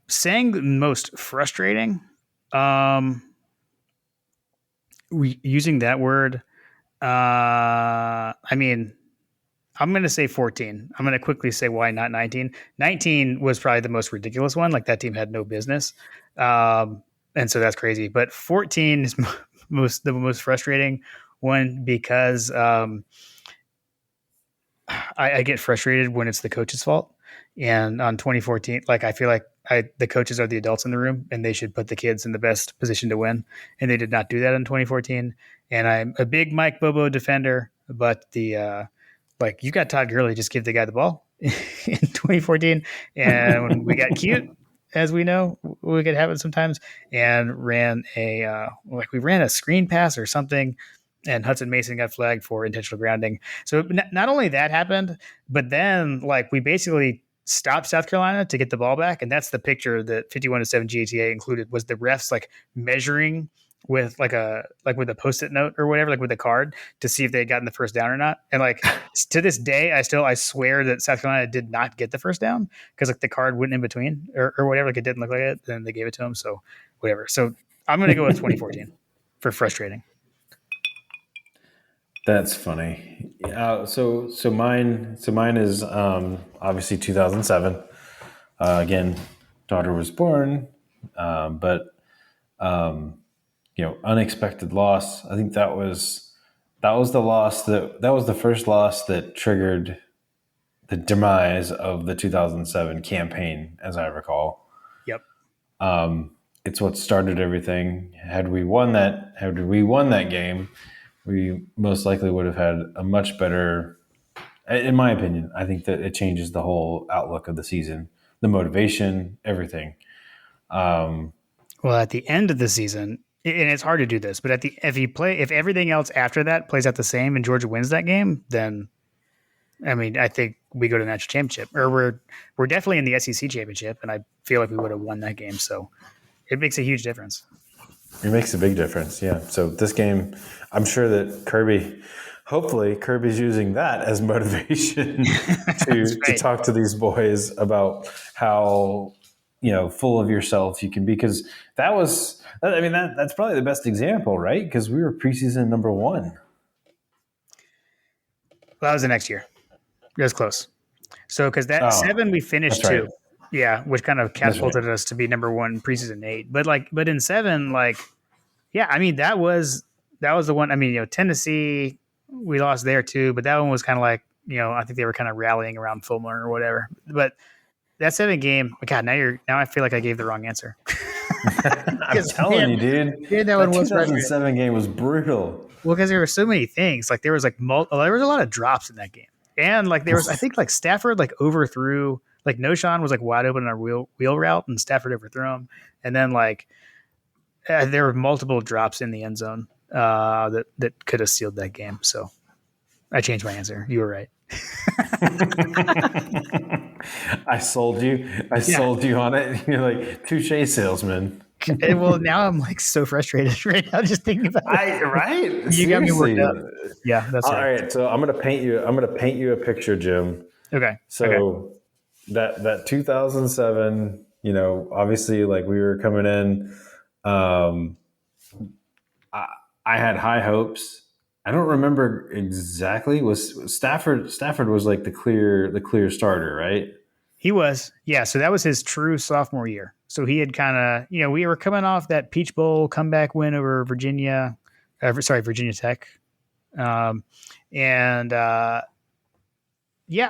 saying the most frustrating, using that word, I mean, I'm going to say 14. I'm going to quickly say why not 19. 19 was probably the most ridiculous one. Like that team had no business. And so that's crazy. But 14 is the most frustrating one because I get frustrated when it's the coach's fault. And on 2014, like I feel like the coaches are the adults in the room and they should put the kids in the best position to win. And they did not do that in 2014. And I'm a big Mike Bobo defender, but like you got Todd Gurley, just give the guy the ball in 2014. And when we got cute, as we know, we could have it sometimes, and ran we ran a screen pass or something, and Hudson Mason got flagged for intentional grounding. So not only that happened, but then like we basically stopped South Carolina to get the ball back, and that's the picture that 51-7 GATA included was the refs like measuring with with a post-it note or whatever, like with a card to see if they had gotten the first down or not. And like to this day, I swear that South Carolina did not get the first down because like the card went in between or whatever. Like it didn't look like it. Then they gave it to them. So whatever. So I'm going to go with 2014 for frustrating. That's funny. So mine is obviously 2007. Again, daughter was born, but unexpected loss. I think that was the loss that was the first loss that triggered the demise of the 2007 campaign, as I recall. Yep. It's what started everything. Had we won that game, we most likely would have had a much better. In my opinion, I think that it changes the whole outlook of the season, the motivation, everything. Well, at the end of the season, and it's hard to do this, but if everything else after that plays out the same and Georgia wins that game, then I mean, I think we go to the national championship, or we're definitely in the SEC championship, and I feel like we would have won that game. So it makes a huge difference. It makes a big difference, yeah. So this game, I'm sure that hopefully Kirby's using that as motivation to Right. talk to these boys about how full of yourself you can be, because that's probably the best example, right? Because we were preseason number 1. Well, that was the next year. It was close. So because that Oh, 7 we finished that's right. 2, yeah, which kind of That's right. catapulted us to be number 1 preseason 8. But in 7, yeah, I mean that was the one. I mean, Tennessee we lost there too, but that one was kind of like I think they were kind of rallying around Fulmer or whatever. But that 7 game, God, now I feel like I gave the wrong answer. I'm telling you, dude, Man, that one that was frustrating. 2007 game was brutal. Well, because there were so many things. Like there was there was a lot of drops in that game, and like there was I think like Stafford like overthrew Noshawn was like wide open on a wheel route, and Stafford overthrew him, and then there were multiple drops in the end zone that could have sealed that game. So I changed my answer. You were right. I sold you. I sold you on it. You're like, touche, salesman. Well, now I'm like so frustrated right now just thinking about it. Right? You got me worked Seriously. up. Yeah, that's All right. right. So I'm gonna paint you a picture, Jim. Okay. Okay. So that 2007, obviously, like, we were coming in. Um, I had high hopes. I don't remember exactly. Was Stafford? Stafford was like the clear starter, right? He was. Yeah. So that was his true sophomore year. So he had kind of, we were coming off that Peach Bowl comeback win over Virginia Tech. Um, and yeah,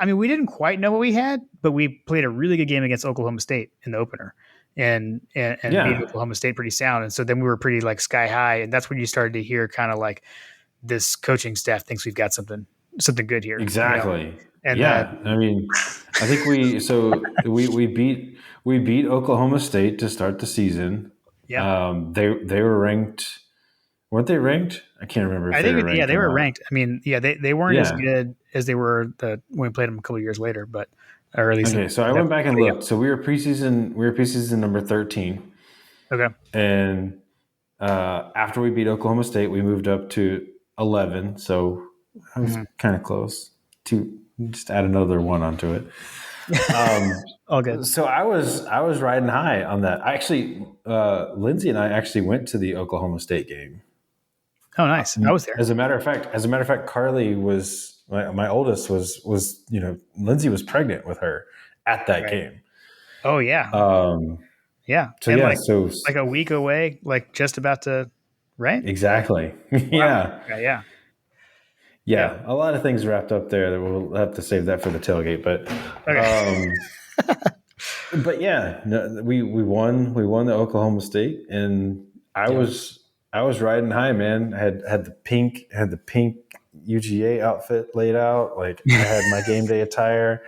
I mean, we didn't quite know what we had, but we played a really good game against Oklahoma State in the opener and beat Yeah, Oklahoma State pretty sound. And so then we were pretty like sky high. And that's when you started to hear kind of like this coaching staff thinks we've got something good here. exactly. And Yeah, I mean, I think we beat Oklahoma State to start the season. yeah, They were ranked. Weren't they ranked? I can't remember if I they were think, yeah, ranked they or were not. ranked. I mean, yeah, they weren't as Yeah. good as they were when we played them a couple of years later, but or at least Okay, so I went back and looked. So we were preseason. We were preseason number 13, okay. and after we beat Oklahoma State, we moved up to 11. So I was kind of close. To just add another one onto it. All good. So I was riding high on that. I actually, Lindsay and I actually went to the Oklahoma State game. Oh, nice. I was there. As a matter of fact, Carly was my oldest was Lindsay was pregnant with her at that Right. game. Oh yeah, yeah. So And yeah, so like a week away, like just about to, right? exactly, Wow. yeah, Yeah. yeah. A lot of things wrapped up there that we'll have to save that for the tailgate, but. Okay. But yeah, no, we won the Oklahoma State, and I Yeah. was riding high, man. I had the pink UGA outfit laid out. Like, I had my game day attire.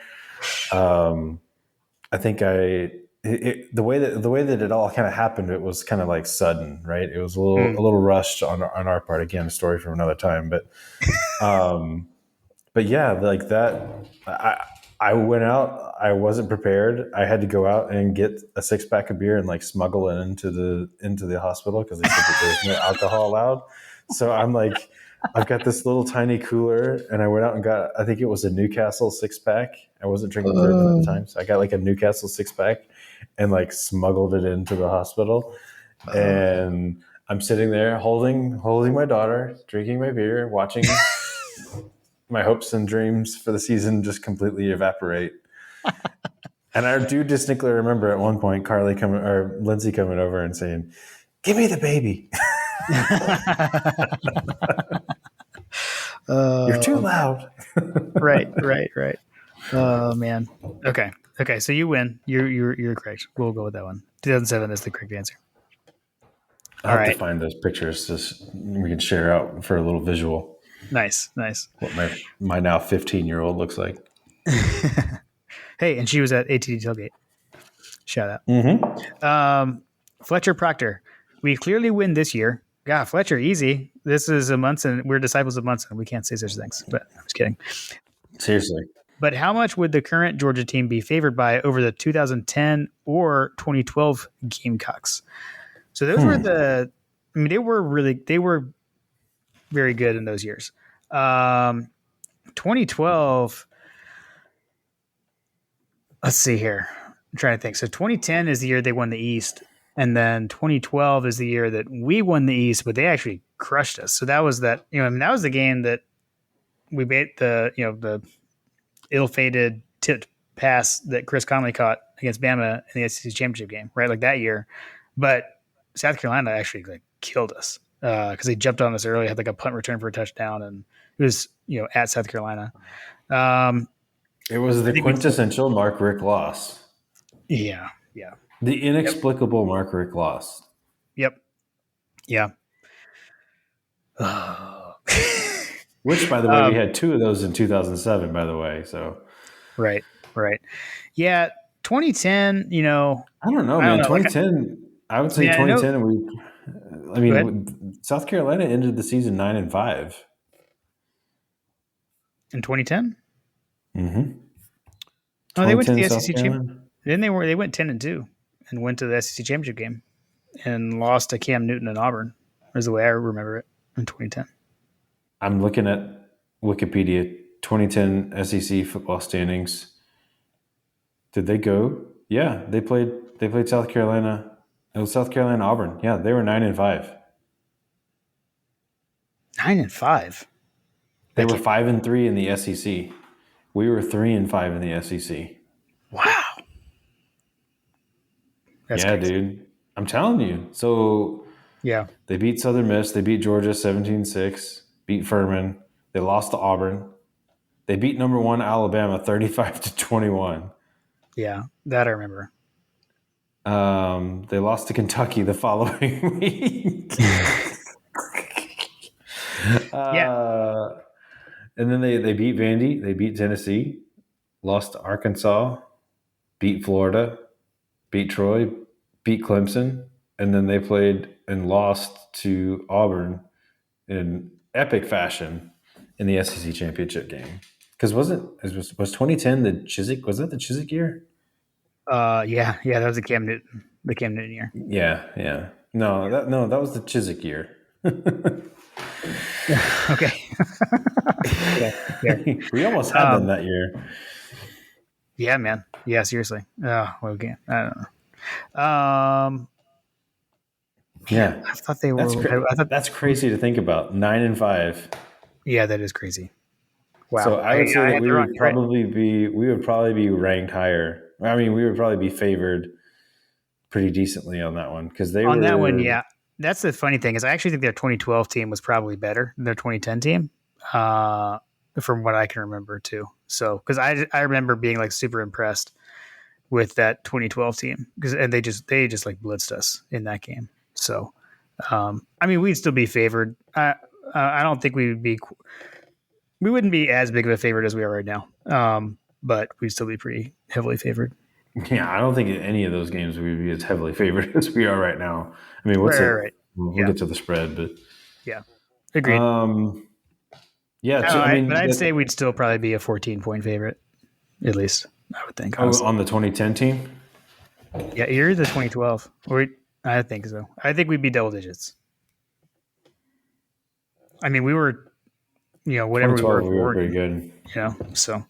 I think the way that it all kind of happened, it was kind of like sudden, right? It was a little rushed on our part. Again, a story from another time, but yeah, like that. I went out. I wasn't prepared. I had to go out and get a 6-pack of beer and like smuggle it into the hospital because they said that there's no alcohol allowed. So I'm like, I've got this little tiny cooler, and I went out and got, I think it was a Newcastle 6-pack. I wasn't drinking bourbon at the time, so I got like a Newcastle 6-pack and like smuggled it into the hospital. And I'm sitting there holding my daughter, drinking my beer, watching my hopes and dreams for the season just completely evaporate. And I do distinctly remember at one point Lindsay coming over and saying, "Give me the baby. You're too loud." Right. Oh man. Okay. So you win. You're correct. We'll go with that one. 2007 is the correct answer. I'll have to find those pictures so we can share out for a little visual. Nice. What my now 15-year-old looks like. Hey, and she was at ATD Tailgate. Shout out. Mm-hmm. Fletcher Proctor. We clearly win this year. God, Fletcher, easy. This is a Munson. We're disciples of Munson. We can't say such things, but I'm just kidding. Seriously. But how much would the current Georgia team be favored by over the 2010 or 2012 Gamecocks? So those were they were very good in those years. 2012, let's see here. I'm trying to think. So 2010 is the year they won the East. And then 2012 is the year that we won the East, but they actually crushed us. So that was that was the game that we made the ill-fated tipped pass that Chris Conley caught against Bama in the SEC championship game, right? Like that year. But South Carolina actually killed us because they jumped on us early, had like a punt return for a touchdown, and it was at South Carolina. It was the quintessential Mark Richt loss. Yeah. The inexplicable Mark Richt loss. Yep. Yeah. Which, by the way, we had 2 of those in 2007, by the way. So, right. Yeah. 2010, I don't know, man. 2010, I would say 2010. South Carolina ended the season 9-5. In 2010? Mm-hmm. Oh, they went to the SEC championship. Then they went 10-2 and went to the SEC championship game and lost to Cam Newton and Auburn. Is the way I remember it in 2010. I'm looking at Wikipedia 2010 SEC football standings. Did they go? Yeah, they played South Carolina. It was South Carolina Auburn. Yeah, they were 9-5. 9-5. They were 5-3 in the SEC. We were 3-5 in the SEC. Wow. That's crazy. Dude. I'm telling you. So yeah, they beat Southern Miss. They beat Georgia 17-6. Beat Furman. They lost to Auburn. They beat number 1 Alabama 35-21. Yeah, that I remember. They lost to Kentucky the following week. And then they beat Vandy. They beat Tennessee. Lost to Arkansas. Beat Florida. Beat Troy. Beat Clemson. And then they played and lost to Auburn in epic fashion in the SEC championship game. Because was 2010 the Chiswick? Was that the Chiswick year? Yeah, that was the Cam Newton year. Yeah. No, that was the Chiswick year. Okay. Yeah. We almost had them that year. Yeah, man. Yeah, seriously. Oh, well, again, I don't know. Yeah, I thought they were. That's crazy to think about. 9-5. Yeah, that is crazy. Wow. So I would say that we would probably be ranked higher. I mean, we would probably be favored pretty decently on that one because they were on that one. Yeah, that's the funny thing is I actually think their 2012 team was probably better than their 2010 team, from what I can remember too. So because I remember being super impressed with that 2012 team and they just blitzed us in that game. So, I mean, we'd still be favored. I don't think we wouldn't be as big of a favorite as we are right now. But we'd still be pretty heavily favored. Yeah, I don't think in any of those games we would be as heavily favored as we are right now. I mean, right. We'll get to the spread, but yeah, agreed. But I'd say we'd still probably be a 14-point favorite, at least. I would think. Honestly. On the 2010 team? Yeah, you're the 2012. I think so. I think we'd be double digits. I mean, we were, whatever we were pretty good. So.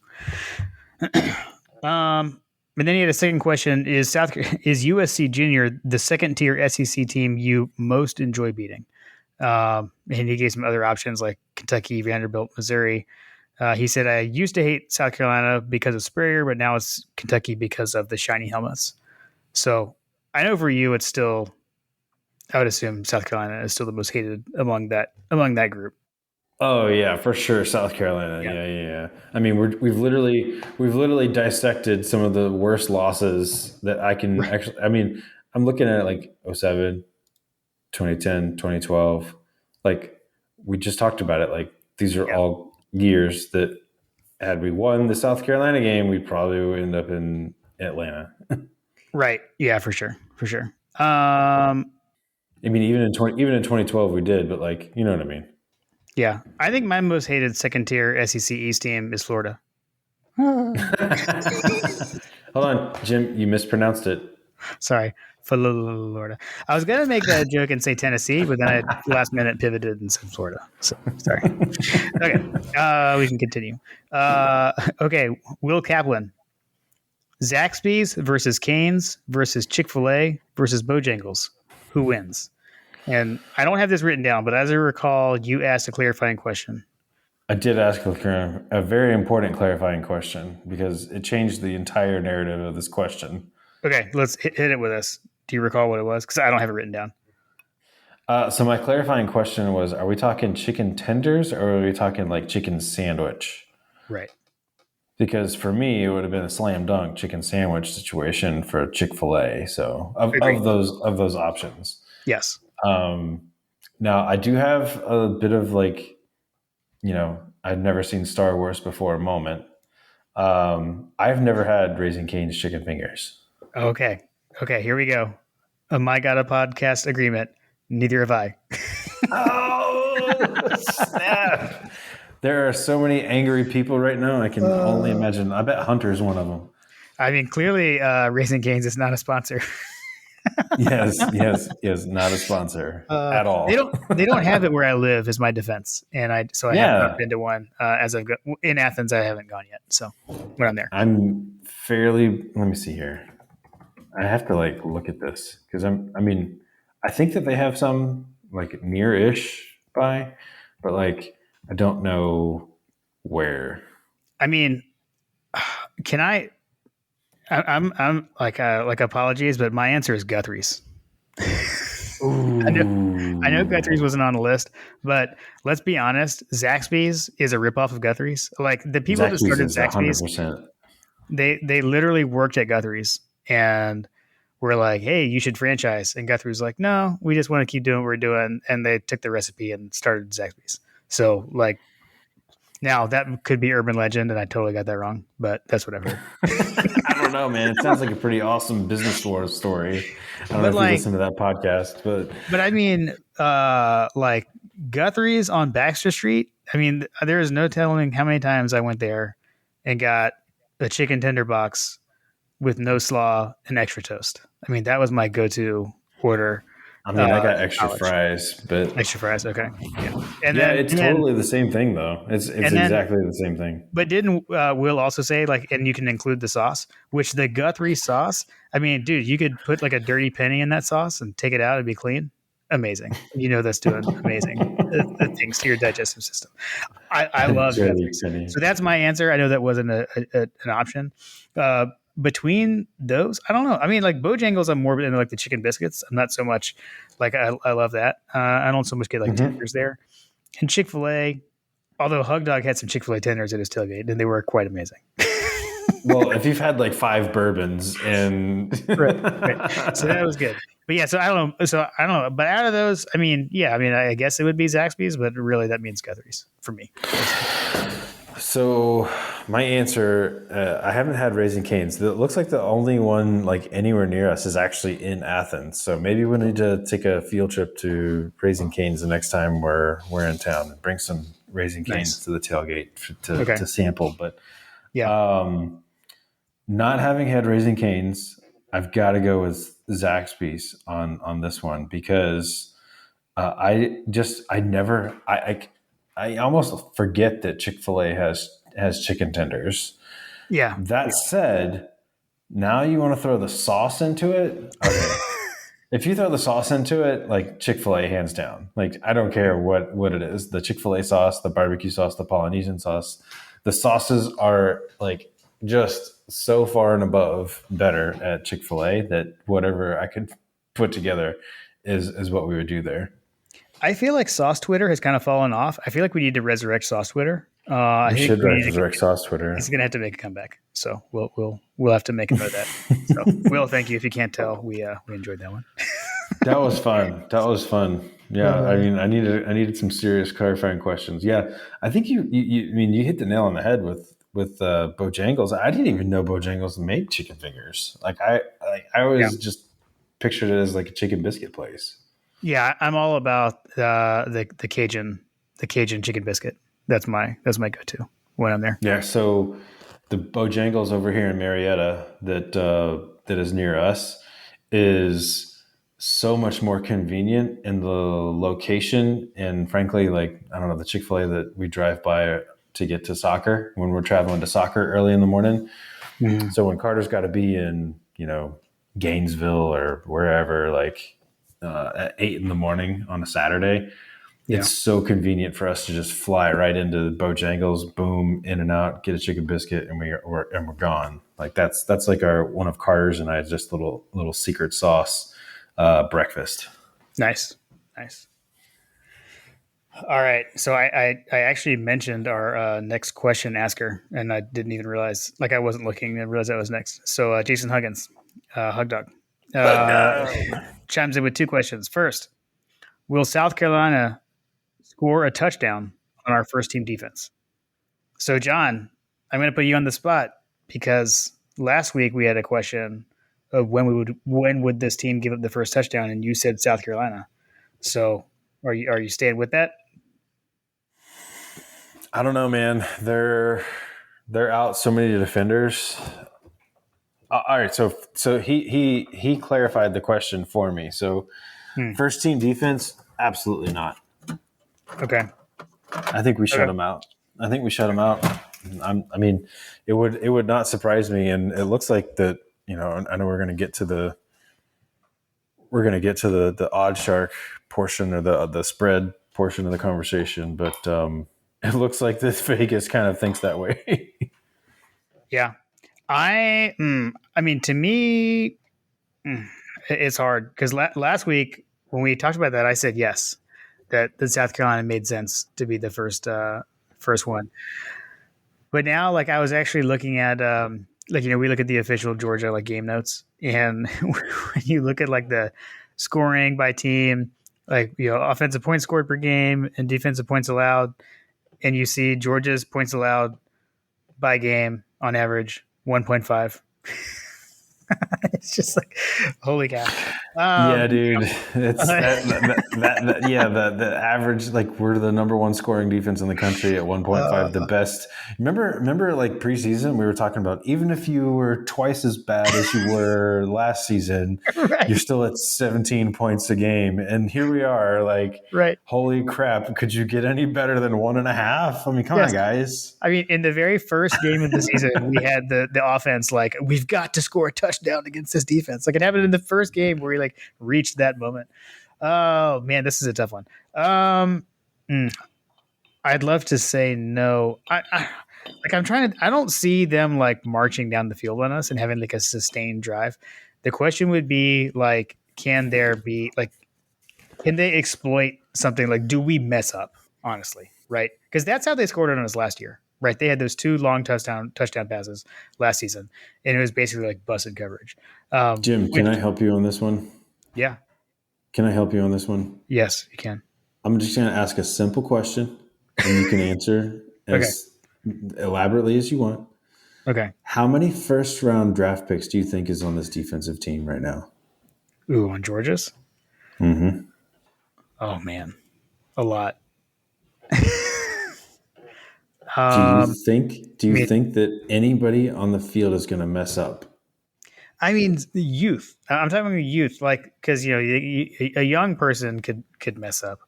And then he had a second question: Is USC Junior the second tier SEC team you most enjoy beating? And he gave some other options like Kentucky, Vanderbilt, Missouri. He said, I used to hate South Carolina because of Spurrier, but now it's Kentucky because of the shiny helmets. So I know for you, it's still, I would assume South Carolina is still the most hated among that group. Oh yeah, for sure, South Carolina. Yeah. Yeah. I mean, we've literally dissected some of the worst losses that I can actually. I mean, I'm looking at it like 07, 2010, 2012. Like we just talked about it. Like these are Yeah. all years that had we won the South Carolina game, we probably would end up in Atlanta. Right. Yeah, for sure. I mean, even in 2012 we did, but like you know what I mean. Yeah. I think my most hated second tier SEC East team is Florida. Hold on, Jim, you mispronounced it. Sorry. Florida. I was going to make that joke and say Tennessee, but then I last minute pivoted and said Florida. So sorry. Okay. We can continue. Okay. Will Kaplan. Zaxby's versus Cane's versus Chick-fil-A versus Bojangles. Who wins? And I don't have this written down, but as I recall, you asked a clarifying question. I did ask a very important clarifying question because it changed the entire narrative of this question. Okay, let's hit it with us. Do you recall what it was? Because I don't have it written down. So my clarifying question was, are we talking chicken tenders or are we talking like chicken sandwich? Right. Because for me, it would have been a slam dunk chicken sandwich situation for Chick-fil-A. So of those options. Yes. Now I do have a bit of like, I've never seen Star Wars before moment. I've never had Raising Cane's chicken fingers. Okay, here we go. My God, a podcast agreement. Neither have I. Oh, snap. There are so many angry people right now. I can only imagine. I bet Hunter's one of them. I mean, clearly, Raising Cane's is not a sponsor. Yes, not a sponsor at all. They don't have it where I live, is my defense, and I have not been to one as I've got in Athens. I haven't gone yet, so when I'm there, I'm fairly. Let me see here. I have to like look at this because I think that they have some like near-ish by, but like I don't know where. I mean, can I? I'm like apologies, but my answer is Guthrie's. I know Guthrie's wasn't on the list, but let's be honest, Zaxby's is a ripoff of Guthrie's. Like the people that started Zaxby's, 100%. They literally worked at Guthrie's and were like, "Hey, you should franchise." And Guthrie's like, "No, we just want to keep doing what we're doing." And they took the recipe and started Zaxby's. So like. Now, that could be urban legend, and I totally got that wrong, but that's what I've heard. I don't know, man. It sounds like a pretty awesome business story. I don't know if you listen to that podcast, but I mean, like Guthrie's on Baxter Street. I mean, there is no telling how many times I went there and got a chicken tender box with no slaw and extra toast. I mean, that was my go-to order. I mean, I got extra fries, but extra fries. Okay. Yeah. It's totally the same thing though. It's exactly the same thing. But didn't Will also say like, and you can include the sauce, which the Guthrie sauce, I mean, dude, you could put like a dirty penny in that sauce and take it out and be clean. Amazing. That's doing amazing things to your digestive system. I love it. So that's my answer. I know that wasn't an option. Between those, I don't know. I mean, like Bojangles, I'm more into like the chicken biscuits. I'm not so much like I love that. I don't so much get like tenders there. And Chick-fil-A, although Hug Dog had some Chick-fil-A tenders at his tailgate, and they were quite amazing. Well, if you've had like 5 bourbons and right. So that was good. But yeah, so I don't know. But out of those, I mean, I guess it would be Zaxby's, but really that means Guthrie's for me. So my answer, I haven't had Raising Cane's. It looks like the only one like anywhere near us is actually in Athens. So maybe we need to take a field trip to Raising Cane's the next time we're in town and bring some Raising Cane's to the tailgate to sample. But not having had Raising Cane's, I've got to go with Zaxby's on this one because I almost forget that Chick-fil-A has chicken tenders. Yeah. That said, now you want to throw the sauce into it? Okay. If you throw the sauce into it, like Chick-fil-A hands down. Like I don't care what it is. The Chick-fil-A sauce, the barbecue sauce, the Polynesian sauce, the sauces are like just so far and above better at Chick-fil-A that whatever I could put together is what we would do there. I feel like sauce Twitter has kind of fallen off. I feel like we need to resurrect sauce Twitter. I We think should we need to. resurrect sauce Twitter. He's going to have to make a comeback. So we'll have to make a note of that. So Will, thank you. If you can't tell, we enjoyed that one. That was fun. That was fun. Yeah, I mean, I needed some serious clarifying questions. Yeah, I think you I mean, you hit the nail on the head with Bojangles. I didn't even know Bojangles made chicken fingers. I always just pictured it as like a chicken biscuit place. Yeah, I'm all about the Cajun chicken biscuit. That's my go-to when I'm there. Yeah, so the Bojangles over here in Marietta that is near us is so much more convenient in the location, and frankly, like I don't know, the Chick-fil-A that we drive by to get to soccer when we're traveling to soccer early in the morning. Mm-hmm. So when Carter's got to be in Gainesville or wherever, like at 8 in the morning on a Saturday, it's so convenient for us to just fly right into Bojangles, boom, in and out, get a chicken biscuit, and we're gone. Like that's like our one of Carter's and I just little secret sauce breakfast. Nice. All right. So I actually mentioned our next question asker, and I didn't even realize, like I wasn't looking and realized that was next. So Jason Huggins, Hug Dog, chimes in with two questions. First, will South Carolina score a touchdown on our first team defense? So John, I'm going to put you on the spot because last week we had a question of when would this team give up the first touchdown, and you said South Carolina. So are you staying with that? I don't know, man. They're out so many defenders. All right, so he clarified the question for me. So first team defense, absolutely not. Okay. I think we shut them out. I I mean, it would not surprise me, and it looks like that. I know we're going to get to the odd shark portion or the spread portion of the conversation, but it looks like this Vegas kind of thinks that way. Yeah. I mean, to me, it's hard because last week when we talked about that, I said yes, that South Carolina made sense to be the first one. But now, like, I was actually looking at, we look at the official Georgia game notes, and when you look at like the scoring by team, offensive points scored per game and defensive points allowed, and you see Georgia's points allowed by game on average 1.5. It's just like, holy cow. Yeah, dude. It's the average, like we're the number one scoring defense in the country at 1.5, the best. Remember like preseason, we were talking about even if you were twice as bad as you were last season, right, you're still at 17 points a game. And here we are, like, right, holy crap, could you get any better than 1.5? I mean, come on, guys. I mean, in the very first game of the season, we had the offense like, we've got to score a touchdown against this defense. Like it happened in the first game where we reached that moment. Oh man, this is a tough one. I'd love to say no. I'm trying to. I don't see them like marching down the field on us and having like a sustained drive. The question would be like, can they exploit something? Like, do we mess up? Honestly, right? Because that's how they scored on us last year. Right, they had those two long touchdown passes last season, and it was basically like busted coverage. Jim, can I help you on this one? Yeah. Can I help you on this one? Yes, you can. I'm just going to ask a simple question, and you can answer as elaborately as you want. Okay. How many first-round draft picks do you think is on this defensive team right now? Ooh, on Georgia's? Mm-hmm. Oh, man. A lot. Do you think that anybody on the field is going to mess up? I mean, youth. I'm talking about youth, like because a young person could mess up.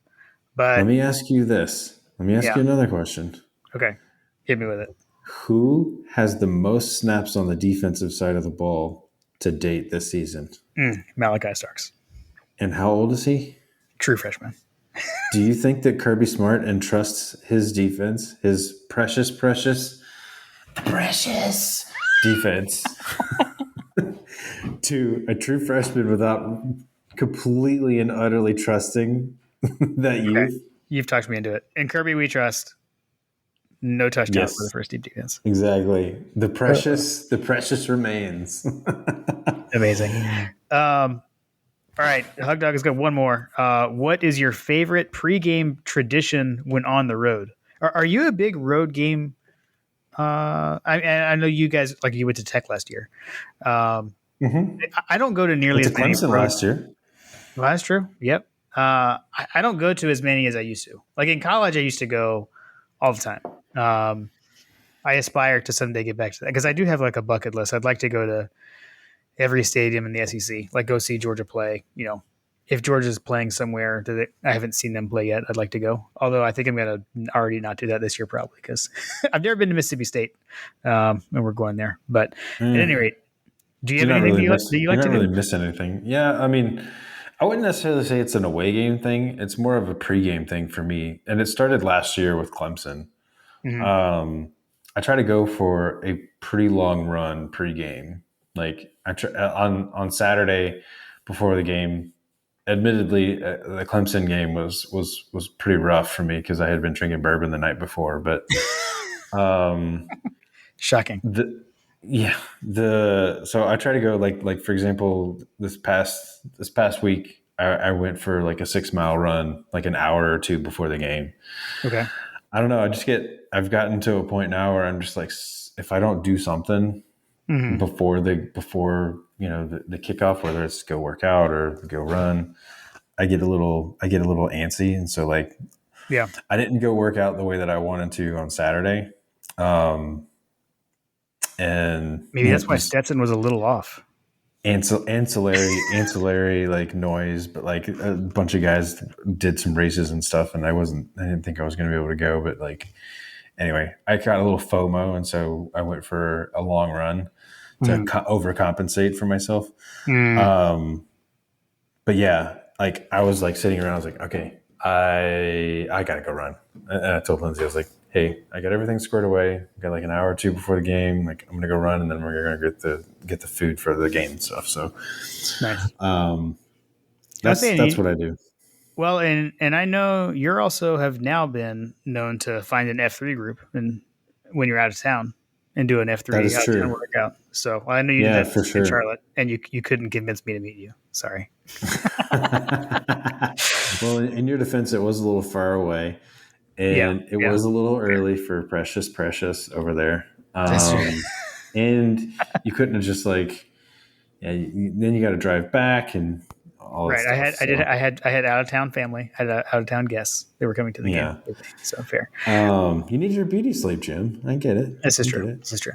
But let me ask you this. Let me ask you another question. Okay, hit me with it. Who has the most snaps on the defensive side of the ball to date this season? Malachi Starks. And how old is he? True freshman. Do you think that Kirby Smart entrusts his defense, his precious precious defense to a true freshman without completely and utterly trusting that Okay. youth. You've talked me into it. In Kirby, we trust no touchdown for the Yes, first deep defense. exactly. The precious remains. Amazing. All right. Hug Dog has got one more. What is your favorite pregame tradition when on the road? Are you a big road game? I know you guys, like you went to Tech last year. Um, Mm-hmm. I don't go to nearly Went to as many Clemson road. last year. Well, that's true. Yep. I don't go to as many as I used to. Like in college, I used to go all the time. I aspire to someday get back to that because I do have like a bucket list. I'd like to go to every stadium in the SEC, like go see Georgia play. You know, if Georgia's playing somewhere that I haven't seen them play yet, I'd like to go. Although I think I'm going to already not do that this year probably because I've never been to Mississippi State, and we're going there. But at any Mm. rate, do you have anything that you like You're to not do? really missing anything. Yeah, I mean, I wouldn't necessarily say it's an away game thing. It's more of a pregame thing for me, and it started last year with Clemson. Mm-hmm. I try to go for a pretty long run pregame. Like on Saturday before the game. Admittedly, the Clemson game was pretty rough for me because I had been drinking bourbon the night before. But um, Shocking. the yeah the so I try to go like for example this past week I went for like a 6 mile run like an hour or two before the game. Okay. I don't know. I've gotten to a point now where I'm just like, if I don't do something Mm-hmm. before the kickoff, whether it's go work out or go run, I get a little antsy. And so like, Yeah. I didn't go work out the way that I wanted to on Saturday. Um, and Maybe that's why just Stetson was a little off. ancillary like noise, but like a bunch of guys did some races and stuff, and I didn't think I was going to be able to go, but like anyway, I got a little FOMO, and so I went for a long run to Mm. overcompensate for myself. Mm. Um, but yeah, like I was like sitting around, I was like, okay, I gotta go run. And I told Lindsay, I was like, hey, I got everything squared away. I got like an hour or two before the game. Like I'm gonna go run, and then we're gonna get the food for the game and stuff. So Nice. um, I was that's saying, what I do. well, and I know you're also have now been known to find an F3 group and when you're out of town and do an That F3 is out of town true. workout. So well, I know you did Yeah, that for in sure. Charlotte, and you couldn't convince me to meet you. Sorry. Well, in your defense, it was a little far away, Yeah, and it yeah, was a little early for Precious over there. that's true. And you couldn't have just like, yeah. Then you got to drive back and all that Right. stuff. So I had out of town family. I had out of town guests. They were coming to the game yeah, with me. So fair. you need your beauty sleep, Jim. I get it. This is I true. get it. This is true.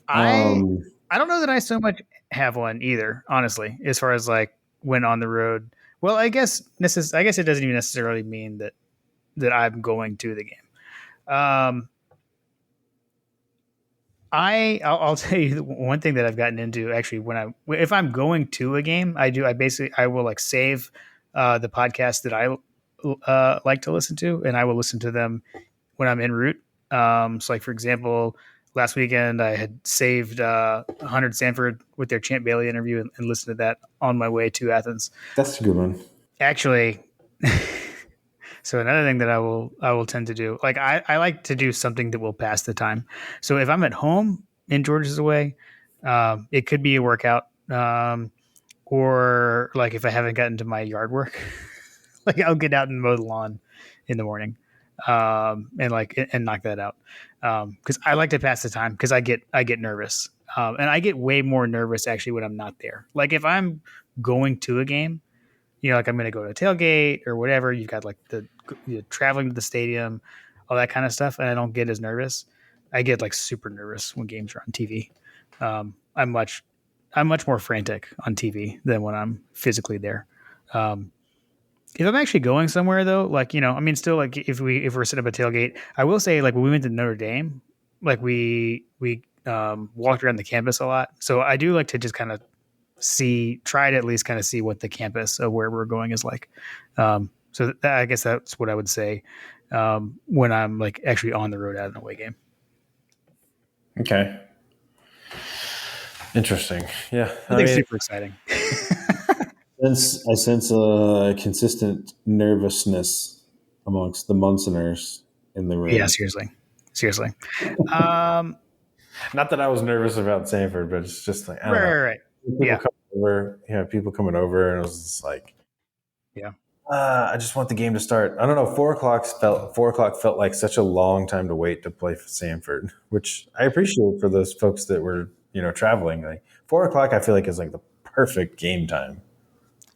I Um, I don't know that I so much have one either, honestly, as far as like when on the road. Well, I guess it doesn't even necessarily mean that I'm going to the game. Um, I'll tell you one thing that I've gotten into actually if I'm going to a game, I will like save the podcast that I like to listen to, and I will listen to them when I'm en route. So like for example, last weekend I had saved 100 Sanford with their Champ Bailey interview and listened to that on my way to Athens. that's a good one. Actually, so another thing that I will tend to do, like I like to do something that will pass the time. So if I'm at home in Georgia's away, it could be a workout, or like if I haven't gotten to my yard work, like I'll get out and mow the lawn in the morning, and knock that out. Because I like to pass the time because I get nervous, and I get way more nervous actually when I'm not there. Like if I'm going to a game, like I'm going to go to a tailgate or whatever. You've got like traveling to the stadium, all that kind of stuff, and I don't get as nervous. I get like super nervous when games are on TV. Um, I'm much I'm much more frantic on TV than when I'm physically there. Um, if I'm actually going somewhere though, like I mean, still like if we're setting up a tailgate, I will say like when we went to Notre Dame, like we walked around the campus a lot. So I do like to just kind of try to at least kind of see what the campus of where we're going is like. So I guess that's what I would say when I'm like actually on the road at an away game. Okay. Interesting. Yeah. Nothing super exciting. I sense a consistent nervousness amongst the Munsoners in the Yeah, room. seriously. Um, Not that I was nervous about Sanford, but it's just like I don't know. right. People Yeah, coming over, people coming over, and it was just like, yeah. I just want the game to start. I don't know. 4 o'clock felt like such a long time to wait to play for Sanford, which I appreciate for those folks that were traveling. Like 4 o'clock, I feel like is like the perfect game time.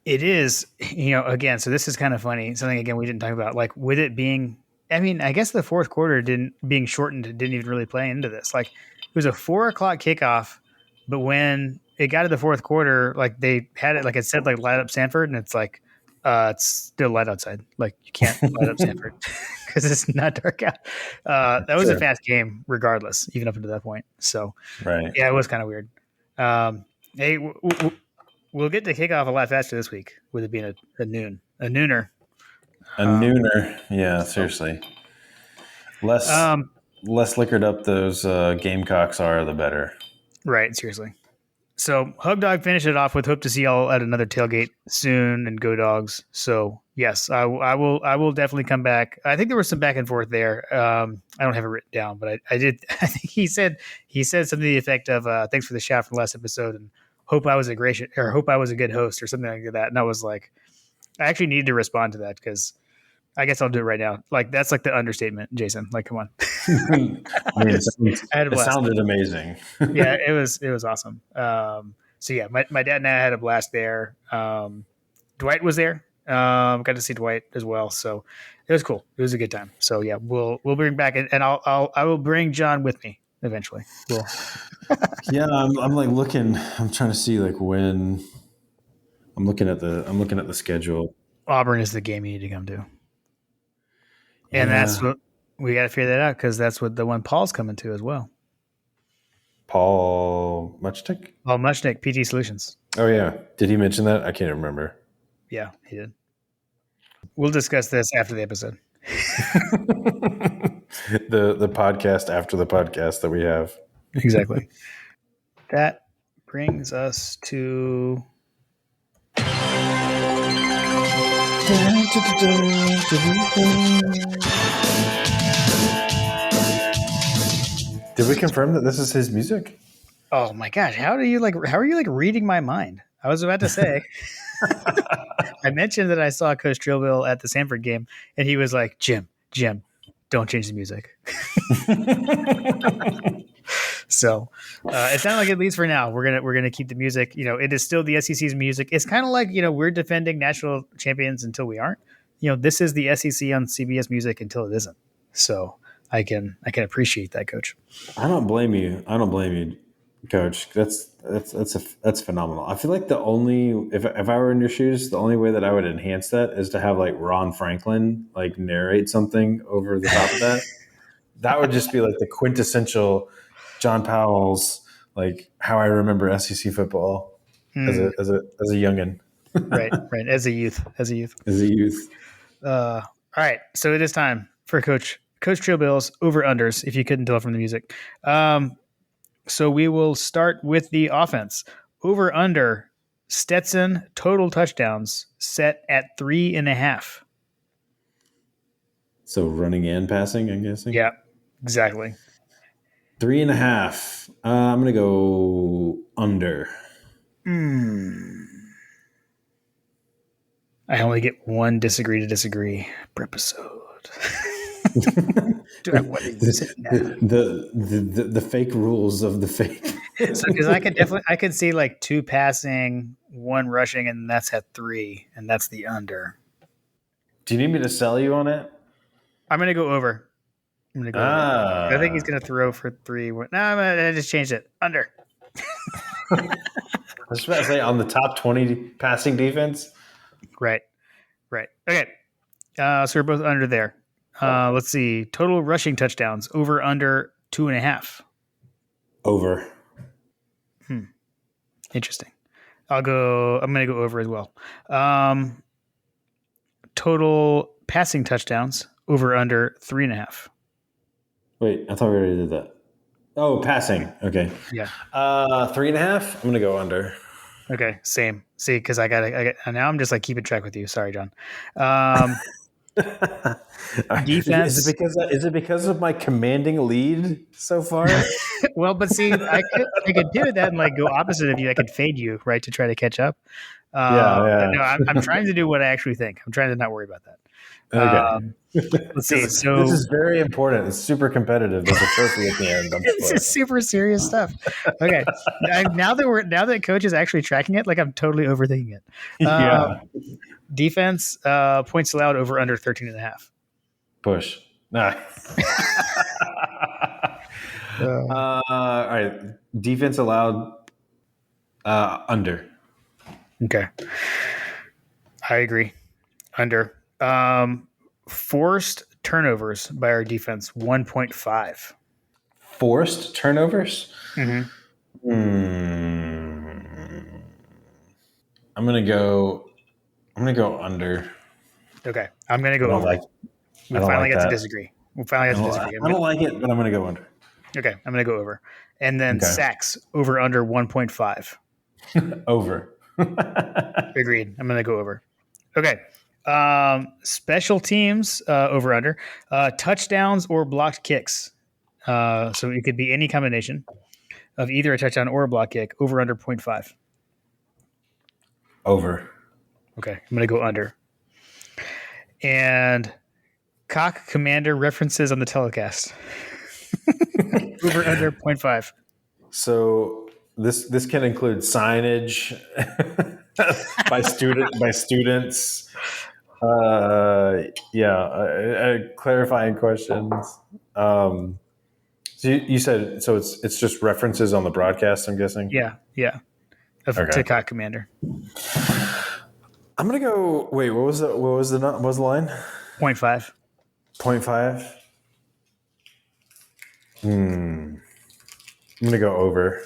It is, again, so this is kind of funny. Something, again, we didn't talk about, like, with it being, I mean, I guess the fourth quarter being shortened, didn't even really play into this. Like, it was a 4 o'clock kickoff, but when it got to the fourth quarter, like, they had it, like it said, like, light up Sanford, and it's like, it's still light outside. Like, you can't light up Sanford because it's not dark out. That was a Sure. fast game, regardless, even up until that point. So, Right. yeah, it was kind of weird. Hey, we'll get to kickoff a lot faster this week with it being a nooner. A nooner. Yeah, seriously. Less Um, less liquored up those Gamecocks are, the better. right, seriously. So Hug Dog finished it off with hope to see y'all at another tailgate soon and go Dogs. So yes, I will. I will definitely come back. I think there was some back and forth there. I don't have it written down, but I did. I think he said something to the effect of "Thanks for the shout from the last episode," and hope I was a good host or something like that. And I was like, I actually need to respond to that because I guess I'll do it right now. Like, that's like the understatement, Jason. Like, come on. I mean, I had a it blast. sounded amazing. Yeah, it was awesome. So yeah, my dad and I had a blast there. Dwight was there. Got to see Dwight as well. So it was cool. It was a good time. So yeah, we'll bring back and I will bring John with me eventually. We'll Yeah, I'm like looking. I'm trying to see like when. I'm looking at the schedule. Auburn is the game you need to come to, and that's Yeah, what we got to figure that out because that's what the one Paul's coming to as well. Paul Muchnick. Paul Mushnick, PT Solutions. Oh yeah, did he mention that? I can't remember. Yeah, he did. We'll discuss this after the episode. The podcast after the podcast that we have. Exactly. That brings us to Did we confirm that this is his music? oh my gosh, how are you like reading my mind? I was about to say I mentioned that I saw Coach Drillville at the Sanford game and he was like, Jim, don't change the music. So it sounded like, at least for now, we're gonna keep the music. It is still the SEC's music. It's kind of like, we're defending national champions until we aren't. This is the SEC on CBS music until it isn't. So I can appreciate that, Coach. I don't blame you, Coach. That's phenomenal. I feel like the only if I were in your shoes, the only way that I would enhance that is to have like Ron Franklin like narrate something over the top of that. That would just be like the quintessential John Powell's like how I remember SEC football as a youngin, Right. As a youth. as a youth. All right, so it is time for Coach Trillbill's over unders. If you couldn't tell from the music, so we will start with the offense. Over under Stetson total touchdowns set at 3.5. So running and passing, I'm guessing. Yeah, exactly. 3.5. I'm gonna go under. I only get one disagree to disagree per episode. Do I want to use it now? The fake rules of the fake. So because I could see like 2 passing, 1 rushing, and that's at 3, and that's the under. Do you need me to sell you on it? I'm gonna go over. Over. I think he's gonna throw for 3. No, I just changed it. Under. I was about to say on the top 20 passing defense. Right. Okay. So we're both under there. Let's see. Total rushing touchdowns over under 2.5. Over. Interesting. I'm gonna go over as well. Total passing touchdowns over under 3.5. Wait, I thought we already did that. Oh, passing. Okay. Yeah. 3.5. I'm gonna go under. Okay. Same. See, because I got now I'm just like keeping track with you. Sorry, John. Um, Is it defense. because of my commanding lead so far? Well, but see, I could do that and like go opposite of you. I could fade you, right, to try to catch up. Yeah, But yeah. no, I'm trying to do what I actually think. I'm trying to not worry about that. Okay. Let's see. Because this So is very important. It's super competitive. There's a trophy at the end. I'm this sure. is super serious stuff. Okay, now that coach is actually tracking it, like I'm totally overthinking it. Yeah. Defense points allowed over under 13 and a half. Push. Nah. Uh, All right. Defense allowed under. okay, I agree. Under. Forced turnovers by our defense 1.5. Forced turnovers. Mm-hmm. Hmm. I'm gonna go. I'm gonna go under. Okay, I'm gonna I go don't over. like. I We don't finally like got to that. disagree. We finally got to disagree. I don't like it, but I'm gonna go under. Okay, I'm gonna go over, and then Okay. sacks over under 1.5. Over. Agreed. I'm gonna go over. Okay. Special teams over under touchdowns or blocked kicks. So it could be any combination of either a touchdown or a block kick over under 0.5. Over. Okay, I'm gonna go under. And cock commander references on the telecast over under 0.5. So this can include signage by students. Clarifying questions. So you said so it's just references on the broadcast. I'm guessing. Yeah. Okay. To cock commander. I'm gonna go. Wait, what was the line? 0.5. 0.5. I'm gonna go over.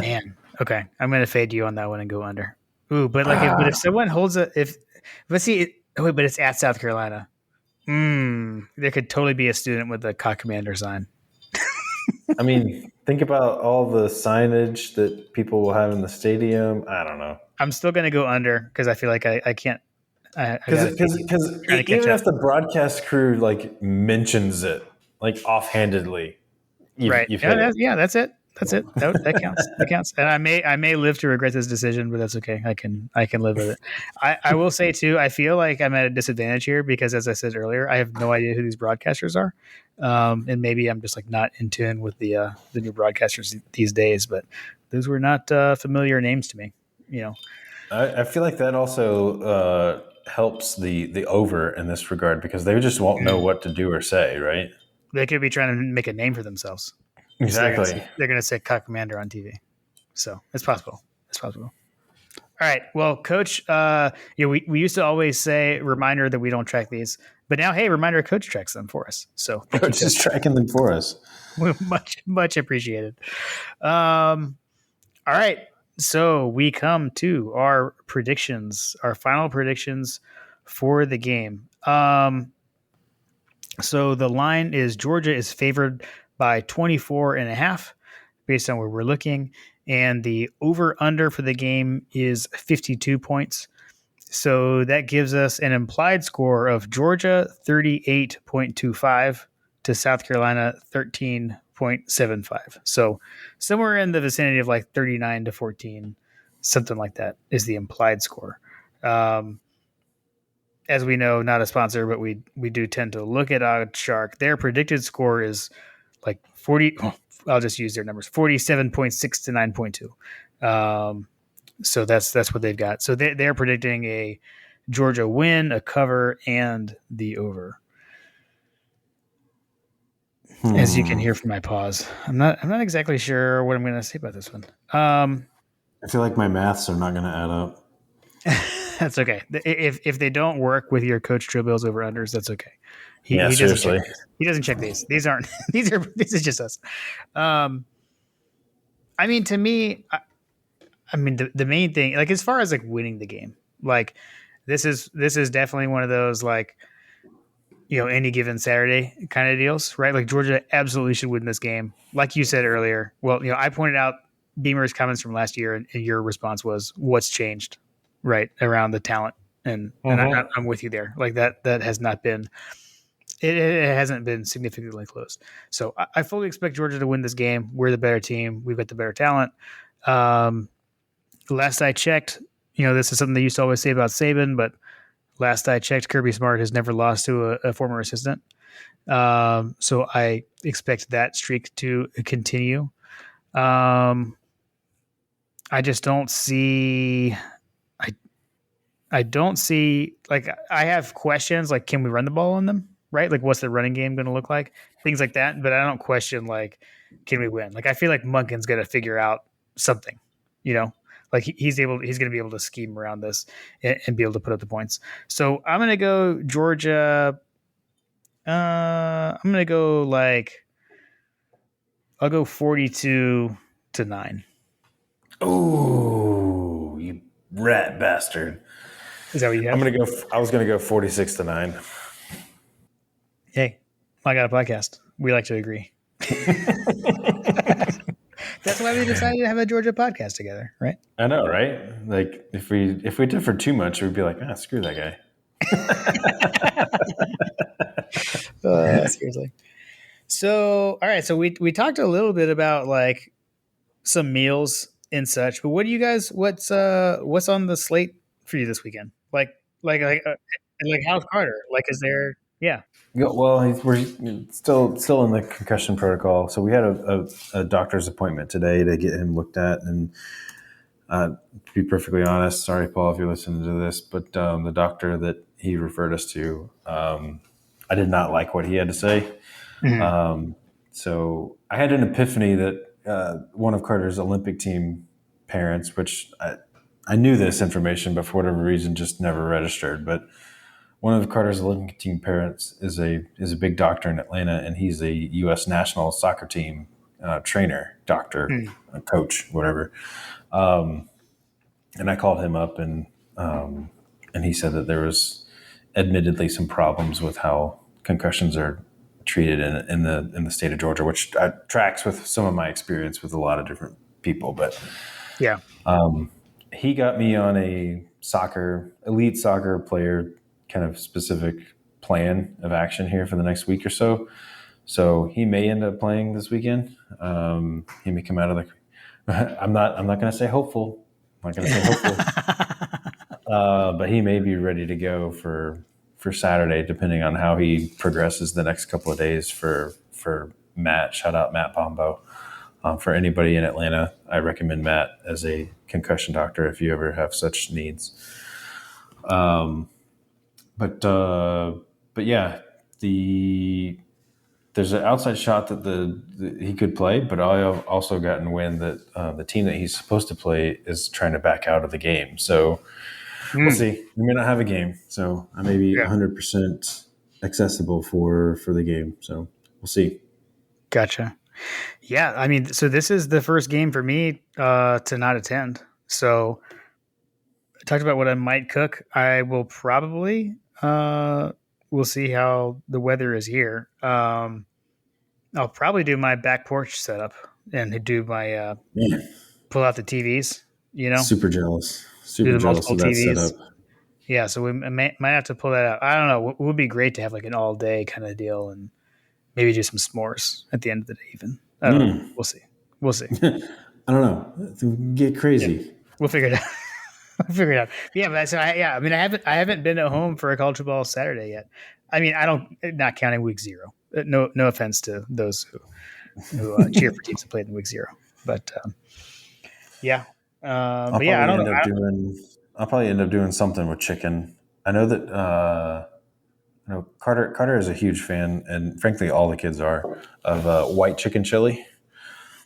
Man. Okay. I'm gonna fade you on that one and go under. Ooh, but like if someone holds let's see but it's at South Carolina. There could totally be a student with a cock commander sign. I mean, think about all the signage that people will have in the stadium. I don't know. I'm still gonna go under because I feel like I can't. Because trying to catch even up. if the broadcast crew like mentions it like offhandedly, Right. you've hit it. Yeah, that's it. That's it. That counts. That counts. And I may live to regret this decision, but that's okay. I can live with it. I will say too, I feel like I'm at a disadvantage here because as I said earlier, I have no idea who these broadcasters are. And maybe I'm just like not in tune with the new broadcasters these days, but those were not familiar names to me, you know. I feel like that also helps the over in this regard because they just won't know what to do or say, right? They could be trying to make a name for themselves. Exactly. So they're going to say cock commander on TV. So it's possible. It's possible. All right. Well, Coach, we used to always say reminder that we don't track these, but now, hey, reminder, Coach tracks them for us. So Coach is tracking them for us. much appreciated. All right. So we come to our predictions, our final predictions for the game. So the line is Georgia is favored by 24.5 based on where we're looking. And the over-under for the game is 52 points. So that gives us an implied score of Georgia 38.25 to South Carolina 13.75. So somewhere in the vicinity of like 39 to 14, something like that is the implied score. As we know, not a sponsor, but we do tend to look at OddsShark. Their predicted score is like 40. I'll just use their numbers: 47.6 to 9.2. So that's what they've got. So they're predicting a Georgia win, a cover, and the over. As you can hear from my pause, I'm not exactly sure what I'm going to say about this one. I feel like my maths are not going to add up. That's okay. If they don't work with your Coach Trillbill's over unders, that's okay. He Seriously. doesn't check these. These aren't. This is just us. I mean, to me, the main thing, like as far as like winning the game, like this is definitely one of those like any given Saturday kind of deals, right? Like Georgia absolutely should win this game. Like you said earlier. Well, I pointed out Beamer's comments from last year, and your response was, "What's changed?" Right around the talent, and I'm with you there. Like that has not been. It hasn't been significantly close. So I fully expect Georgia to win this game. We're the better team. We've got the better talent. Um, last I checked, this is something they used to always say about Saban, but last I checked, Kirby Smart has never lost to a former assistant. So I expect that streak to continue. I just don't see. I I don't see, like, I have questions like, can we run the ball on them? Right? Like, what's the running game going to look like? Things like that. But I don't question like, can we win? Like, I feel like Munkin's going to figure out something. You know, like he's going to be able to scheme around this and be able to put up the points. So I'm going to go Georgia. I'm going to go like I'll go 42-9. Oh, you rat bastard! Is that what you have? I was gonna go 46-9. Hey, I got a podcast. We like to agree. That's why we decided to have a Georgia podcast together, right? I know, right? Like if we differ too much, we'd be like, screw that guy. Seriously. So, all right. So we talked a little bit about like some meals and such, but what do you guys? What's on the slate for you this weekend? Like how's Carter? Like, is there? Yeah. Yeah, well, we're still in the concussion protocol. So we had a doctor's appointment today to get him looked at. And to be perfectly honest, sorry, Paul, if you're listening to this, but the doctor that he referred us to, I did not like what he had to say. Mm-hmm. So I had an epiphany that one of Carter's Olympic team parents, which I knew this information, but for whatever reason, just never registered. But one of Carter's Olympic team parents is a big doctor in Atlanta, and he's a U.S. national soccer team trainer, doctor, coach, whatever. And I called him up, and he said that there was admittedly some problems with how concussions are treated in the state of Georgia, which tracks with some of my experience with a lot of different people. But Yeah. he got me on a elite soccer player kind of specific plan of action here for the next week or so. So he may end up playing this weekend. He may come out of the. I'm not going to say hopeful. I'm not going to say hopeful. But he may be ready to go for Saturday, depending on how he progresses the next couple of days. For Matt, shout out Matt Pombo. For anybody in Atlanta, I recommend Matt as a concussion doctor if you ever have such needs. But yeah, there's an outside shot that he could play, but I have also gotten wind that the team that he's supposed to play is trying to back out of the game. So we'll see. We may not have a game, so I may be 100% accessible for the game. So we'll see. Gotcha. Yeah, I mean, so this is the first game for me to not attend. So I talked about what I might cook. I will probably we'll see how the weather is here. I'll probably do my back porch setup and do my pull out the TVs. Super jealous. Do Super the jealous multiple of that TVs. setup. Yeah, so we might have to pull that out. I don't know. It would be great to have like an all day kind of deal and maybe do some s'mores at the end of the day. Even I don't know. We'll see. We'll see. I don't know. Get crazy. Yeah. We'll figure it out. We'll figure it out. Yeah, but so I mean, I haven't been at home for a college football Saturday yet. I mean, not counting week 0. No offense to those who cheer for teams that played in week 0, but yeah. But yeah, I don't know. I'll probably end up doing something with chicken. I know that Carter is a huge fan, and frankly, all the kids are, of white chicken chili.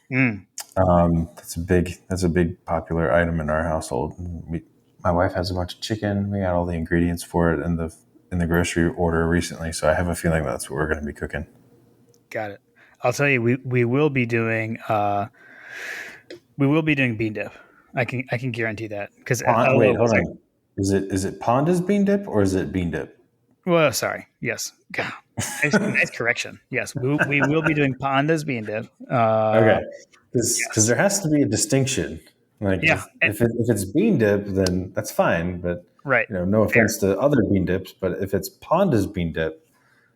That's a big popular item in our household. My wife has a bunch of chicken. We got all the ingredients for it in the grocery order recently, so I have a feeling that's what we're going to be cooking. Got it. I'll tell you, we will be doing bean dip. I can guarantee that because wait, hold on. Is it Panda's bean dip or is it bean dip? Well, sorry. Yes. God. Nice correction. Yes, we will be doing pandas bean dip. Okay, because Yes. there has to be a distinction. Like Yeah. if it's bean dip, then that's fine. But Right. no Fair. offense to other bean dips, but if it's pandas bean dip,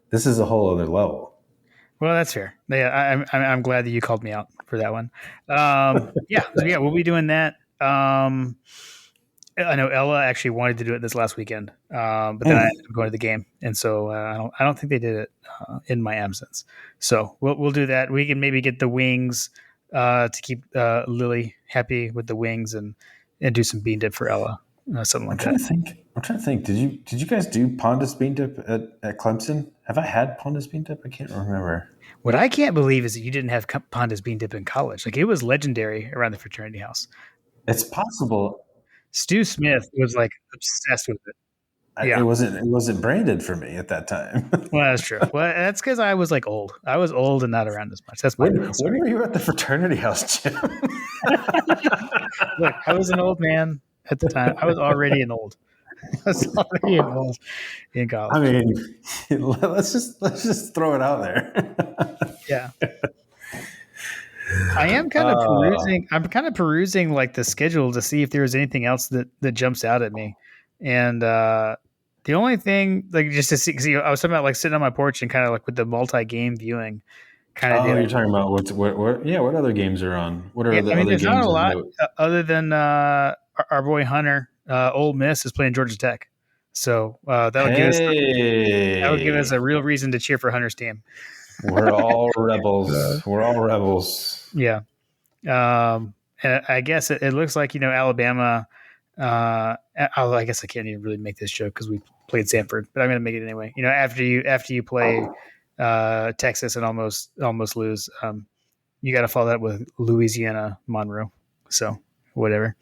this is a whole other level. Well, that's fair. Yeah, I'm glad that you called me out for that one. Yeah. So yeah, we'll be doing that. I know Ella actually wanted to do it this last weekend, but then I ended up going to the game, and so I don't think they did it in my absence. So we'll do that. We can maybe get the wings to keep Lily happy with the wings, and do some bean dip for Ella, something I'm like trying that. to think. I'm trying to think. Did you guys do Pondus bean dip at Clemson? Have I had Pondus bean dip? I can't remember. What I can't believe is that you didn't have pandas bean dip in college. Like it was legendary around the fraternity house. It's possible. Stu Smith was like obsessed with it. It Yeah. wasn't branded for me at that time. Well, that's true. Well, that's because I was like old. I was old and not around as much. That's my when bad. when Sorry. were you at the fraternity house, Jim? Look, I was an old man at the time. I was already an old. I was already an old in I college. mean, let's just throw it out there. Yeah. I am kind of Uh, perusing. I'm kind of perusing like the schedule to see if there's anything else that jumps out at me. And the only thing, like, just to see, because I was talking about like sitting on my porch and kind of like with the multi-game viewing kind of oh, deal. you're talking about what? Yeah, what other games are on? What Yeah, are I the mean, other there's not games a of lot note? other than our boy Hunter. Ole Miss is playing Georgia Tech, so that would give us a Hey, real reason to cheer for Hunter's team. we're all Uh, rebels. We're all rebels. yeah, and I guess it looks like Alabama. I guess I can't even really make this joke because we played Sanford, but I'm going to make it anyway. After you play Texas and almost lose, you got to follow that with Louisiana Monroe. So whatever.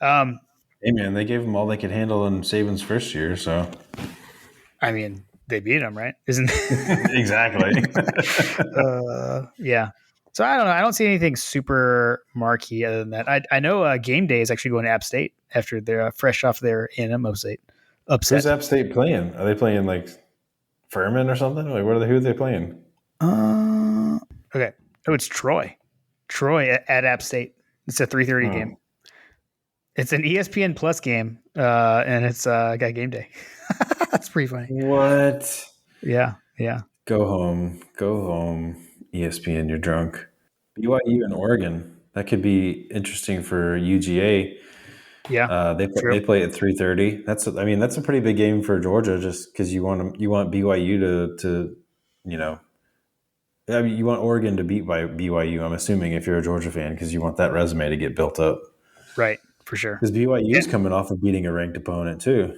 Um, Hey man, they gave them all they could handle in Saban's first year, so I mean, they beat him, right? Isn't exactly. yeah. So I don't know. I don't see anything super marquee other than that. I know game day is actually going to App State after they're fresh off their A&M Who's upset. App State playing? Are they playing like Furman or something? Like who are they playing? Uh, okay. Oh, it's Troy. Troy at App State. It's a 3:30 game. Hmm. It's an ESPN Plus game, and it's got game day. That's pretty funny. What? Yeah, yeah, Go home. ESPN, you're drunk. BYU and Oregon. That could be interesting for UGA. yeah. They True. play at 3:30. That's a pretty big game for Georgia, just because you want BYU to you know you want Oregon to beat by BYU. I'm assuming if you're a Georgia fan, because you want that resume to get built up. Right, for sure. Because BYU Yeah, is coming off of beating a ranked opponent too.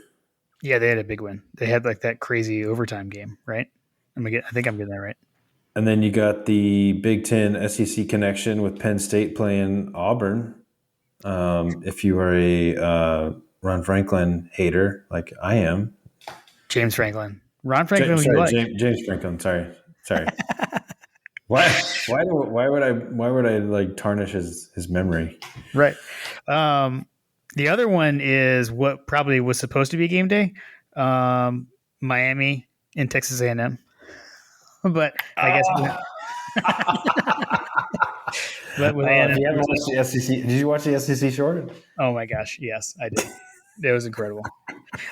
yeah. They had a big win. They had like that crazy overtime game, right? I think I'm getting that right. And then you got the Big Ten SEC connection with Penn State playing Auburn. If you are a Ron Franklin hater like I am, James Franklin, Ron Franklin, who you sorry, like? James Franklin. Sorry. Why would I like tarnish his memory? Right. Um, the other one is what probably was supposed to be game day, Miami and Texas A&M, but I guess but with A&M If you haven't losing. watched the SEC, did you watch the SEC short? Oh my gosh, yes, I did. It was incredible.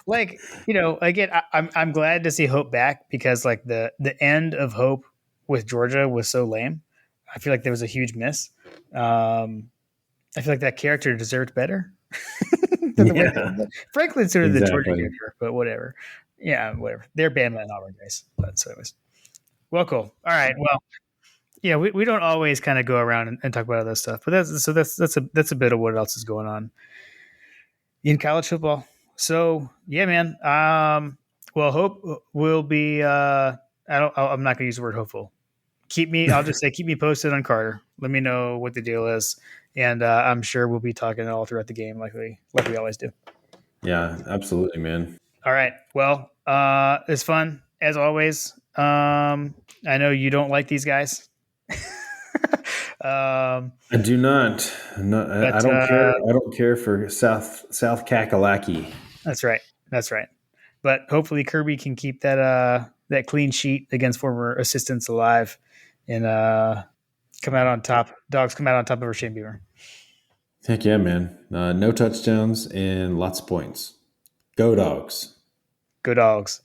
Like, again, I'm glad to see Hope back because like the end of Hope with Georgia was so lame. I feel like there was a huge miss. I feel like that character deserved better than the way they Yeah, did it. Franklin's sort of the Georgia exactly. character, but whatever. Yeah, whatever. They're Bama and Auburn guys. But so anyways. Well, cool. All right. Well, yeah, we don't always kind of go around and talk about other stuff, but that's a bit of what else is going on in college football. So yeah, man. Well, Hope will be. I'm not gonna use the word hopeful. I'll just say keep me posted on Carter. Let me know what the deal is, and I'm sure we'll be talking all throughout the game, like we always do. Yeah, absolutely, man. All right. Well, it's fun as always. I know you don't like these guys. I do not. No, I But don't care. I don't care for South Kakalaki. that's right. That's right. But hopefully Kirby can keep that clean sheet against former assistants alive and come out on top. Dogs come out on top of Shane Beaver. Heck yeah, man. No touchdowns and lots of points. Go Dogs. Go Dogs.